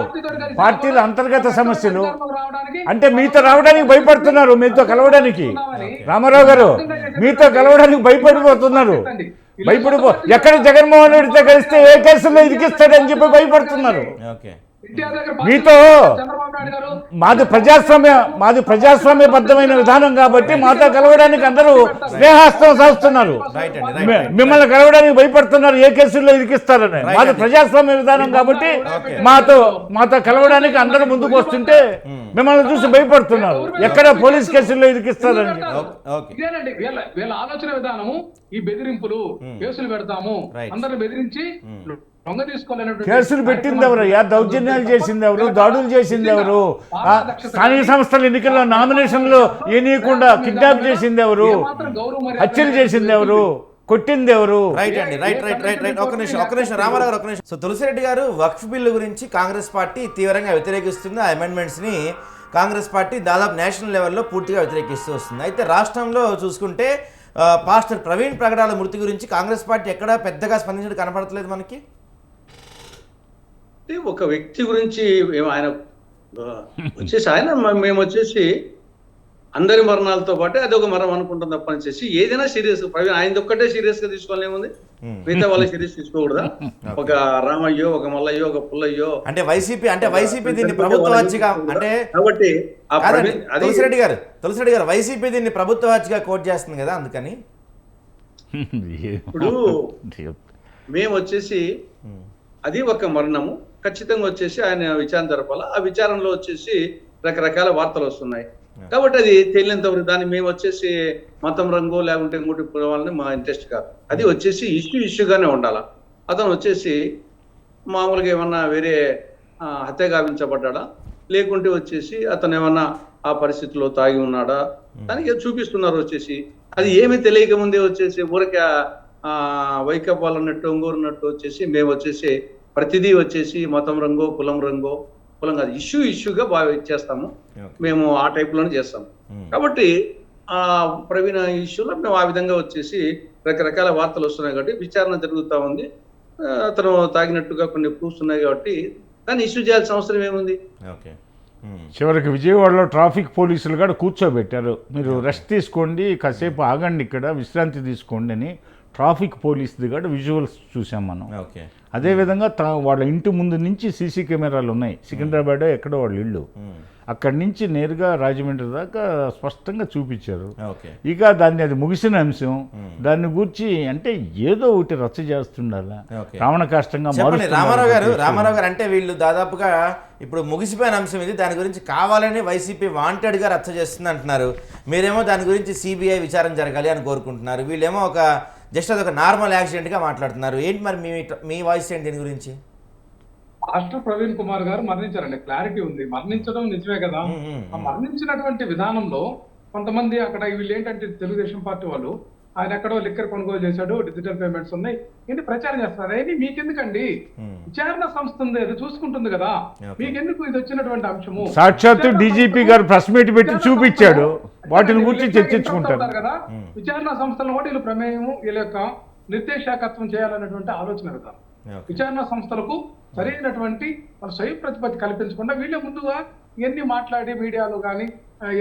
పార్టీల అంతర్గత సమస్యలు. అంటే మీతో రావడానికి భయపడుతున్నారు, మీతో కలవడానికి. రామారావు గారు మీతో కలవడానికి భయపడిపోతున్నారు. ఎక్కడ జగన్మోహన్ రెడ్డితో కలిస్తే ఏ కేసుల్లో ఇరికిస్తాడని చెప్పి భయపడుతున్నారు. మీతో మాది ప్రజాస్వామ్యబద్ధమైన విధానం కాబట్టి మాతో కలవడానికి అందరూ స్నేహాస్తం సాగుతున్నారు. మిమ్మల్ని కలవడానికి భయపడుతున్నారు, ఏ కేసుల్లో ఇరికిస్తారని. మాది ప్రజాస్వామ్య విధానం కాబట్టి మాతో కలవడానికి అందరూ ముందుకు వస్తుంటే మిమ్మల్ని చూసి భయపడుతున్నారు, ఎక్కడ పోలీస్ కేసుల్లో ఇరికిస్తారని. వీళ్ళ ఆలోచన విధానము ఈ బెదిరింపులు, కేసులు పెడతాము, అందరిని బెదిరించి కేసులు పెట్టింది ఎవరు? దౌర్జన్యాలు చేసింది ఎవరు? దాడులు చేసింది ఎవరు? స్థానిక సంస్థల ఎన్నికల్లో నామినేషన్లు ఏనీయకుండా కిడ్నాప్ చేసింది ఎవరు? హత్యలు చేసింది ఎవరు? కొట్టింది ఎవరు? రైట్ అండి, రైట్. ఒక నిమిషం రామారావు గారు, ఒక నిమిషం. సో తులసిరెడ్డి గారు, వక్ఫ్ బిల్లు గురించి కాంగ్రెస్ పార్టీ తీవ్రంగా వ్యతిరేకిస్తుంది. ఆ అమెండ్మెంట్స్ని కాంగ్రెస్ పార్టీ దాదాపు నేషనల్ లెవెల్లో పూర్తిగా వ్యతిరేకిస్తూ వస్తుంది. అయితే రాష్ట్రంలో చూసుకుంటే పాస్టర్ ప్రవీణ్ ప్రగడాల మృతి గురించి కాంగ్రెస్ పార్టీ ఎక్కడా పెద్దగా స్పందించడం కనపడట్లేదు మనకి. ఒక వ్యక్తి గురించి ఆయన వచ్చేసి మేము వచ్చేసి అందరి మరణాలతో పాటు అది ఒక మరణం అనుకుంటాం తప్ప చేసి ఏదైనా సీరియస్ ప్రవీణ్ ఆయన ఒక్కటే సీరియస్ గా తీసుకోవాలేముంది, మిగతా వాళ్ళ సీరియస్ తీసుకోకూడదా? ఒక రామయ్యో, ఒక మల్లయ్యో, ఒక పుల్లయ్యో అంటే వైసీపీ దీన్ని ప్రభుత్వ హత్యగా, అంటే కాబట్టి తులసిరెడ్డి గారు వైసీపీ దీన్ని ప్రభుత్వ హత్యగా కోట్ చేస్తుంది కదా, అందుకని ఇప్పుడు మేము వచ్చేసి అది ఒక మరణము ఖచ్చితంగా వచ్చేసి ఆయన విచారణ జరపాలి. ఆ విచారణలో వచ్చేసి రకరకాల వార్తలు వస్తున్నాయి కాబట్టి అది తెలియనంత వరకు దాన్ని మేము వచ్చేసి మతం రంగు లేకుంటే ఇంకోటి వాళ్ళని మా ఇంట్రెస్ట్ కాదు. అది వచ్చేసి ఇష్యూగానే ఉండాలా. అతను వచ్చేసి మామూలుగా ఏమన్నా వేరే హత్య గావించబడ్డా లేకుంటే వచ్చేసి అతను ఏమన్నా ఆ పరిస్థితిలో తాగి ఉన్నాడా దానికి చూపిస్తున్నారు. వచ్చేసి అది ఏమీ తెలియక ముందే వచ్చేసి ఊరికే వైకాపా అన్నట్టు ఒంగోరున్నట్టు వచ్చేసి మేము వచ్చేసి ప్రతిదీ వచ్చేసి మతం రంగో కులం కాదు, ఇష్యూగా చేస్తాము. మేము ఆ టైప్లోనే చేస్తాము. కాబట్టి ప్రవీణ ఇష్యూలో మేము ఆ విధంగా వచ్చేసి రకరకాల వార్తలు వస్తున్నాయి కాబట్టి విచారణ జరుగుతూ ఉంది. అతను తాగినట్టుగా కొన్ని ప్రూఫ్స్ ఉన్నాయి కాబట్టి దాన్ని ఇష్యూ చేయాల్సిన అవసరం ఏముంది? ఓకే. చివరికి విజయవాడలో ట్రాఫిక్ పోలీసులు కూడా కూర్చోబెట్టారు. మీరు రెస్ట్ తీసుకోండి, కాసేపు ఆగండి, ఇక్కడ విశ్రాంతి తీసుకోండి అని ట్రాఫిక్ పోలీసుది కూడా విజువల్స్ చూసాం మనం. ఓకే. అదేవిధంగా వాళ్ళ ఇంటి ముందు నుంచి సీసీ కెమెరాలు ఉన్నాయి. సికింద్రాబాద్ ఎక్కడో వాళ్ళ ఇల్లు, అక్కడి నుంచి నేరుగా రాజమండ్రి దాకా స్పష్టంగా చూపించారు. ఇక అది ముగిసిన అంశం. దాన్ని గురించి అంటే ఏదో ఒకటి రచ్చ చేస్తుండాలా, రావణ కాష్టంగా రామారావు గారు అంటే వీళ్ళు దాదాపుగా ఇప్పుడు ముగిసిపోయిన అంశం ఇది, దాని గురించి కావాలని వైసీపీ వాంటెడ్గా రచ్చ చేస్తుంది అంటున్నారు. మీరేమో దాని గురించి సిబిఐ విచారణ జరగాలి అని కోరుకుంటున్నారు. వీళ్ళేమో జస్ట్ అదొక నార్మల్ యాక్సిడెంట్గా మాట్లాడుతున్నారు. ఏంటి మరి మీ వాయిస్ ఏంటి దీని గురించి? మాస్టర్ ప్రవీణ్ కుమార్ గారు మరణించారండి, క్లారిటీ ఉంది. మరణించడం నిజమే కదా. ఆ మరణించినటువంటి విధానంలో కొంతమంది అక్కడ వీళ్ళు ఏంటంటే తెలుగుదేశం పార్టీ వాళ్ళు ఆయన ఎక్కడో లిక్కర్ కొనుగోలు చేశాడు, డిజిటల్ పేమెంట్స్ ఉన్నాయి, ఏంటి ప్రచారం చేస్తున్నారు. ఏంటి మీకెందుకండి? విచారణ సంస్థ ఉంది, అది చూసుకుంటుంది కదా. మీకెందుకు ఇది వచ్చినటువంటి అంశము? సాక్షాత్తు డీజీపీ గారు ప్రెస్ మీట్ పెట్టి చూపించాడు, వాటిని గురించి చర్చించుకుంటారు కదా. విచారణ సంస్థలను కూడా వీళ్ళు ప్రమేయము, వీళ్ళ యొక్క నిర్దేశకత్వం చేయాలనేటువంటి ఆలోచన విధానం. విచారణ సంస్థలకు సరైనటువంటి వాళ్ళ స్వయం ప్రతిపత్తి కల్పించకుండా వీళ్ళే ముందుగా ఎన్ని మాట్లాడి మీడియాలో కానీ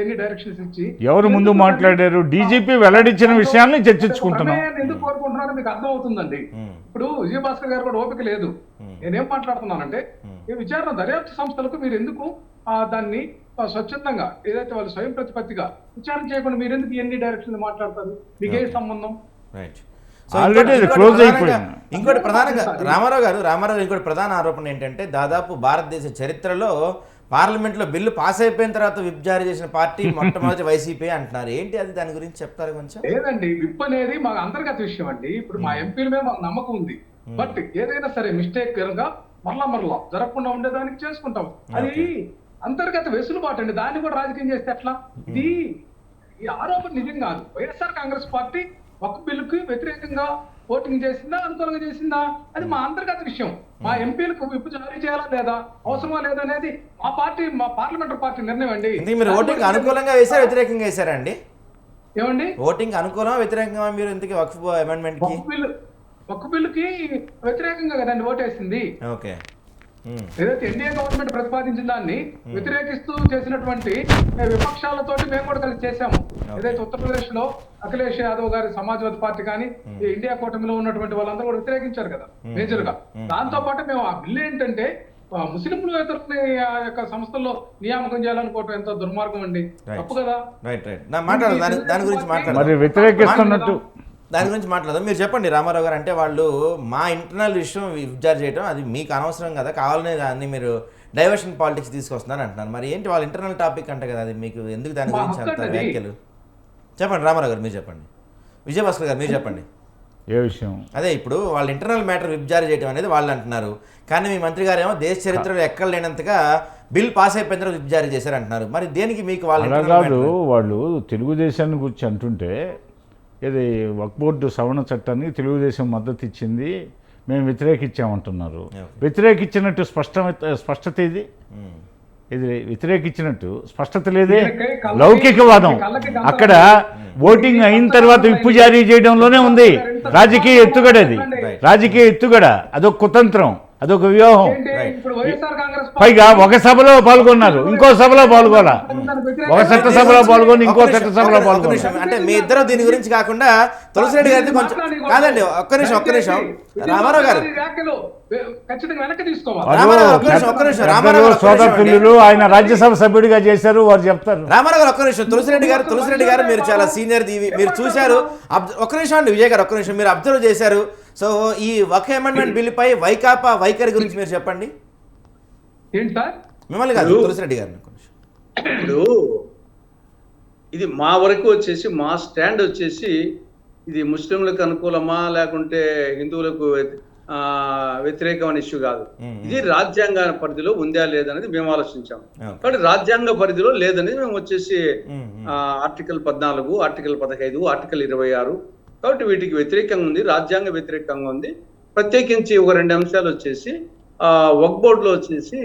ఎన్ని డైరెక్షన్స్ ఇచ్చి ఎవరు ముందు మాట్లాడారు? డీజీపీ వెల్లడించిన విషయాన్ని చర్చించుకుంటున్నాం. ఎందుకు కోరుకుంటున్నారో మీకు అర్థం అవుతుందండి. ఇప్పుడు విజయభాస్కర్ గారు కూడా ఓపిక లేదు. నేనేం మాట్లాడుతున్నానంటే ఈ విచారణ దర్యాప్తు సంస్థలకు మీరు ఎందుకు దాన్ని స్వచ్ఛందంగా ఏదైతే వాళ్ళు స్వయం ప్రతిపత్తిగా విచారణ చేయకుండా మీరు ఎందుకు ఎన్ని డైరెక్షన్ మాట్లాడతారు? మీకే సంబంధం? ఇంకోటి ప్రధానంగా రామారావు గారు ఇంకోటి ప్రధాన ఆరోపణ ఏంటంటే దాదాపు భారతదేశ చరిత్రలో పార్లమెంట్లో బిల్లు పాస్ అయిపోయిన తర్వాత విప్ జారీ చేసిన పార్టీ మొట్టమొదటి వైసీపీ అంటున్నారు. ఏంటి అది? దాని గురించి చెప్తారు కొంచెం? లేదండి, విప్ అనేది మా అంతర్గత విషయం అండి. ఇప్పుడు మా ఎంపీల మీద మాకు నమ్మకం ఉంది. బట్ ఏదైనా సరే మిస్టేక్ గా మరలా జరగకుండా ఉండేదానికి చేసుకుంటాం. అది అంతర్గత వెసులుబాటు అండి. దాన్ని కూడా రాజకీయం చేస్తే ఎట్లా? ఈ ఆరోపణ నిజం కాదు. వైఎస్ఆర్ కాంగ్రెస్ పార్టీ ఒక బిల్లుకి వ్యతిరేకంగా ఓటింగ్ చేసిందా, అనుకూలంగా చేసిందా, అది మా అంతర్గత విషయం. మా ఎంపీలకు విప్ జారీ చేయాలా లేదా, అవసరమా లేదా అనేది మా పార్లమెంటరీ పార్టీ నిర్ణయం అండి. మీరు ఓటింగ్ అనుకూలంగా వేసారా, వ్యతిరేకంగా వేసారా అండి? ఏమండి, ఓటింగ్ అనుకూలమా వ్యతిరేకంగా మీరు ఇంతకీ వక్ఫ్ అమెండ్మెంట్ కి? ఒక బిల్లుకి వ్యతిరేకంగా కదండి ఓటేసింది. ఓకే. ఏదైతే ఎన్డీఏ గవర్నమెంట్ ప్రతిపాదించిన దాన్ని వ్యతిరేకిస్తూ చేసినటువంటి విపక్షాలతోటి మేము కూడా కలిసి చేశాము. ఏదైతే ఉత్తరప్రదేశ్ లో అఖిలేష్ యాదవ్ గారి సమాజ్వాదీ పార్టీ కానీ ఇండియా కూటమిలో ఉన్నటువంటి వాళ్ళందరూ కూడా వ్యతిరేకించారు కదా మేజర్ గా. దాంతో పాటు మేము ఆ బిల్లు ఏంటంటే ముస్లింలు ఎదుర్కొనే ఆ యొక్క సంస్థల్లో నియామకం చేయాలనుకోవటం ఎంతో దుర్మార్గం అండి, తప్పు కదా. దాని గురించి మాట్లాడదాం. మీరు చెప్పండి రామారావు గారు. అంటే వాళ్ళు మా ఇంటర్నల్ విషయం విచార చేయడం అది మీకు అనవసరం కదా, కావాలనే దాన్ని మీరు డైవర్షన్ పాలిటిక్స్ తీసుకొస్తున్నారు అంటున్నారు. మరి ఏంటి వాళ్ళ ఇంటర్నల్ టాపిక్ అంటే కదా, అది మీకు ఎందుకు దాని గురించి అంత వ్యాఖ్యలు? చెప్పండి రామారావు గారు, మీరు చెప్పండి. విజయభాస్కర్ గారు మీరు చెప్పండి. ఏ విషయం? అదే ఇప్పుడు వాళ్ళ ఇంటర్నల్ మ్యాటర్ విచార చేయడం అనేది వాళ్ళు అంటున్నారు, కానీ మీ మంత్రి గారు ఏమో దేశ చరిత్రలో ఎక్కడ లేనంతగా బిల్ పాస్ అయిపోయిన తర్వాత విప్ జారీ చేశారు అంటున్నారు. మరి దేనికి మీకు వాళ్ళు తెలుగుదేశాన్ని గురించి అంటుంటే ఇది వక్ఫ్ బోర్డు సవరణ చట్టానికి తెలుగుదేశం మద్దతు ఇచ్చింది, మేము వ్యతిరేకించామంటున్నారు. వ్యతిరేకించినట్టు స్పష్టత ఇది వ్యతిరేకించినట్టు స్పష్టత లేదే. లౌకికవాదం అక్కడ ఓటింగ్ అయిన తర్వాత విప్పు జారీ చేయడంలోనే ఉంది. రాజకీయ ఎత్తుగడ అదొక కుతంత్రం, అదొక వ్యూహం. పైగా ఒక సభలో పాల్గొన్నారు, ఇంకో సభలో పాల్గొనాల. ఒక చట్టసభలో పాల్గొని ఇంకో చట్టసభలో పాల్గొన్నారు. అంటే మీ ఇద్దరు దీని గురించి కాకుండా తులసిరెడ్డి గారి కొంచెం కాదండి. ఒక్క నిమిషం రామారావు గారు, సోదరులు ఆయన రాజ్యసభ సభ్యుడిగా చేశారు, వారు చెప్తారు. రామారావు గారు ఒక్క నిమిషం. తులసిరెడ్డి గారు మీరు చాలా సీనియర్, మీరు చూశారు. ఒక్క నిమిషం అండి విజయ్ గారు, ఒక్క నిమిషం. మీరు అబ్జర్వ్ చేశారు. సో ఈ వక్ఫ్ అమెండ్మెంట్ బిల్లుపై వైకాపా వైఖరి గురించి మీరు చెప్పండి. ఏంటి సార్? మిమ్మల్ని కాదు, తులసిరెడ్డి గారిని. ఇప్పుడు ఇది మా వరకు వచ్చేసి మా స్టాండ్ వచ్చేసి ఇది ముస్లింలకు అనుకూలమా లేకుంటే హిందువులకు వ్యతిరేకమైన ఇష్యూ కాదు. ఇది రాజ్యాంగ పరిధిలో ఉందా లేదనేది మేము ఆలోచించాం. కాబట్టి రాజ్యాంగ పరిధిలో లేదనేది మేము వచ్చేసి ఆర్టికల్ 14, ఆర్టికల్ 15, ఆర్టికల్ 26 కాబట్టి వీటికి వ్యతిరేకంగా ఉంది, రాజ్యాంగ వ్యతిరేకంగా ఉంది. ప్రత్యేకించి ఒక 2 అంశాలు వచ్చేసి వక్ఫ్ బోర్డులో వచ్చేసి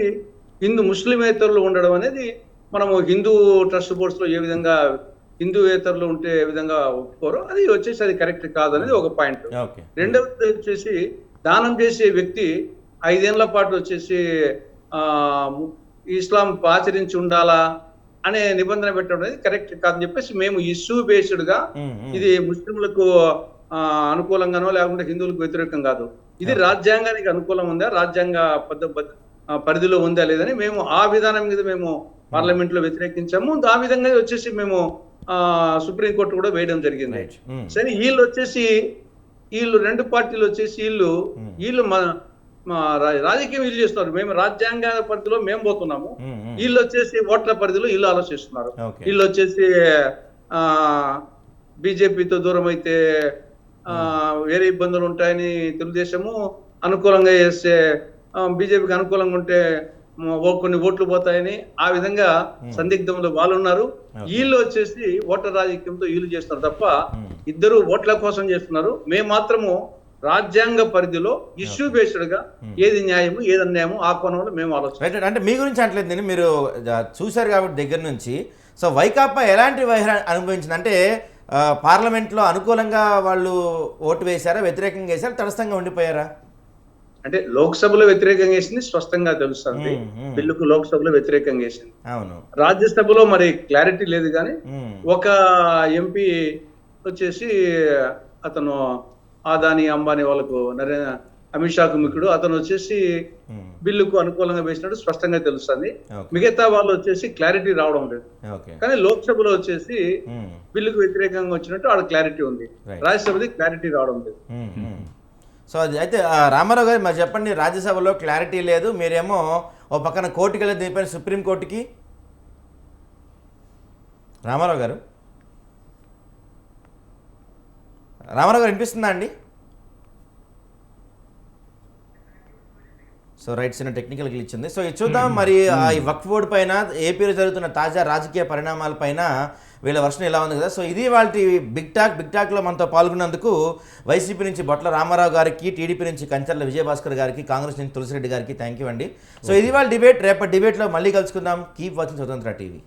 ముస్లిమేతరులు ఉండడం అనేది, మనము హిందూ ట్రస్ట్ బోర్డ్స్ లో ఏ విధంగా హిందూయేతరులు ఉంటే ఏ విధంగా ఒప్పుకోరో అది వచ్చేసి అది కరెక్ట్ కాదు అనేది ఒక పాయింట్. రెండవది వచ్చేసి దానం చేసే వ్యక్తి 5 ఏళ్ల పాటు వచ్చేసి ఇస్లాం ఆచరించి ఉండాలా అనే నిబంధన పెట్టడం అనేది కరెక్ట్ కాదని చెప్పేసి మేము ఇష్యూ బేస్డ్ గా, ఇది ముస్లింలకు అనుకూలంగానో లేకుంటే హిందువులకు వ్యతిరేకం కాదు, ఇది రాజ్యాంగానికి అనుకూలం ఉందా, రాజ్యాంగ పరిధిలో ఉందా లేదని మేము ఆ విధానం మీద మేము పార్లమెంట్ లో వ్యతిరేకించాము. ఆ విధంగా వచ్చేసి మేము సుప్రీంకోర్టు కూడా వేయడం జరిగింది. సరే వీళ్ళు 2 పార్టీలు వచ్చేసి వీళ్ళు రాజకీయం వీళ్ళు చేస్తున్నారు, మేము రాజ్యాంగ పరిధిలో మేము పోతున్నాము, వీళ్ళు వచ్చేసి ఓట్ల పరిధిలో వీళ్ళు ఆలోచిస్తున్నారు. వీళ్ళు వచ్చేసి బీజేపీతో దూరం అయితే వేరే ఇబ్బందులు ఉంటాయని తెలుగుదేశము అనుకూలంగా చేస్తే, బీజేపీకి అనుకూలంగా ఉంటే కొన్ని ఓట్లు పోతాయని ఆ విధంగా సందిగ్ధంలో వాళ్ళు ఉన్నారు. వీళ్ళు వచ్చేసి ఓట్ల రాజకీయంతో వీళ్ళు చేస్తున్నారు తప్ప ఇద్దరు ఓట్ల కోసం చేస్తున్నారు. మేము మాత్రము రాజ్యాంగ పరిధిలో ఇష్యూ బేస్డ్ గా ఏది న్యాయము ఏది అన్యాయము ఆ కోణంలో మేము ఆలోచిస్తాం. అంటే మీ గురించి అంటలేదు నేను, మీరు చూశారు కాబట్టి దగ్గర నుంచి. సో వైకాపా ఎలాంటి వైఖరి అనుభవించింది అంటే పార్లమెంట్లో అనుకూలంగా వాళ్ళు ఓటు వేశారా, వ్యతిరేకంగా వేశారా, తటస్థంగా ఉండిపోయారా? అంటే లోక్సభలో వ్యతిరేకంగా వేసింది స్పష్టంగా తెలుస్తుంది, బిల్లుకు లోక్సభలో వ్యతిరేకంగా వేసింది. అవును, రాజ్యసభలో మరి క్లారిటీ లేదు కానీ ఒక ఎంపీ వచ్చేసి అతను ఆదాని అంబానీ వాళ్ళకు అమిత్ షాకు మిక్కుడు, అతను వచ్చేసి బిల్లుకు అనుకూలంగా వేసినట్టు స్పష్టంగా తెలుస్తుంది. మిగతా వాళ్ళు వచ్చేసి క్లారిటీ రావడం లేదు. కానీ లోక్సభలో వచ్చేసి బిల్లుకు వ్యతిరేకంగా వచ్చినట్టు ఆడ క్లారిటీ ఉంది, రాజ్యసభది క్లారిటీ రావడం లేదు. సో అది అయితే రామారావు గారు మరి చెప్పండి, రాజ్యసభలో క్లారిటీ లేదు, మీరేమో ఓ పక్కన కోర్టుకి వెళ్ళి దీనిపైన సుప్రీంకోర్టుకి. రామారావు గారు వినిపిస్తుందా అండి? సో రైట్, చిన్న టెక్నికల్ గ్లిచ్ ఉంది. సో ఇది చూద్దాం మరి ఈ వక్ఫ్ బోర్డు పైన ఏపీలో జరుగుతున్న తాజా రాజకీయ పరిణామాలపైన వీళ్ళ వర్షన్ ఎలా ఉంది కదా. సో ఇది వాళ్ళ బిగ్ టాక్లో మనతో పాల్గొన్నందుకు వైసీపీ నుంచి బొట్ల రామారావు గారికి, టీడీపీ నుంచి కంచర్ల విజయభాస్కర్ గారికి, కాంగ్రెస్ నుంచి తులసిరెడ్డి గారికి థ్యాంక్ యూ అండి. సో ఇది వాళ్ళ డిబేట్. రేపటి డిబేట్లో మళ్ళీ కలుసుకుందాం. కీప్ వాచింగ్ స్వతంత్ర టీవీ.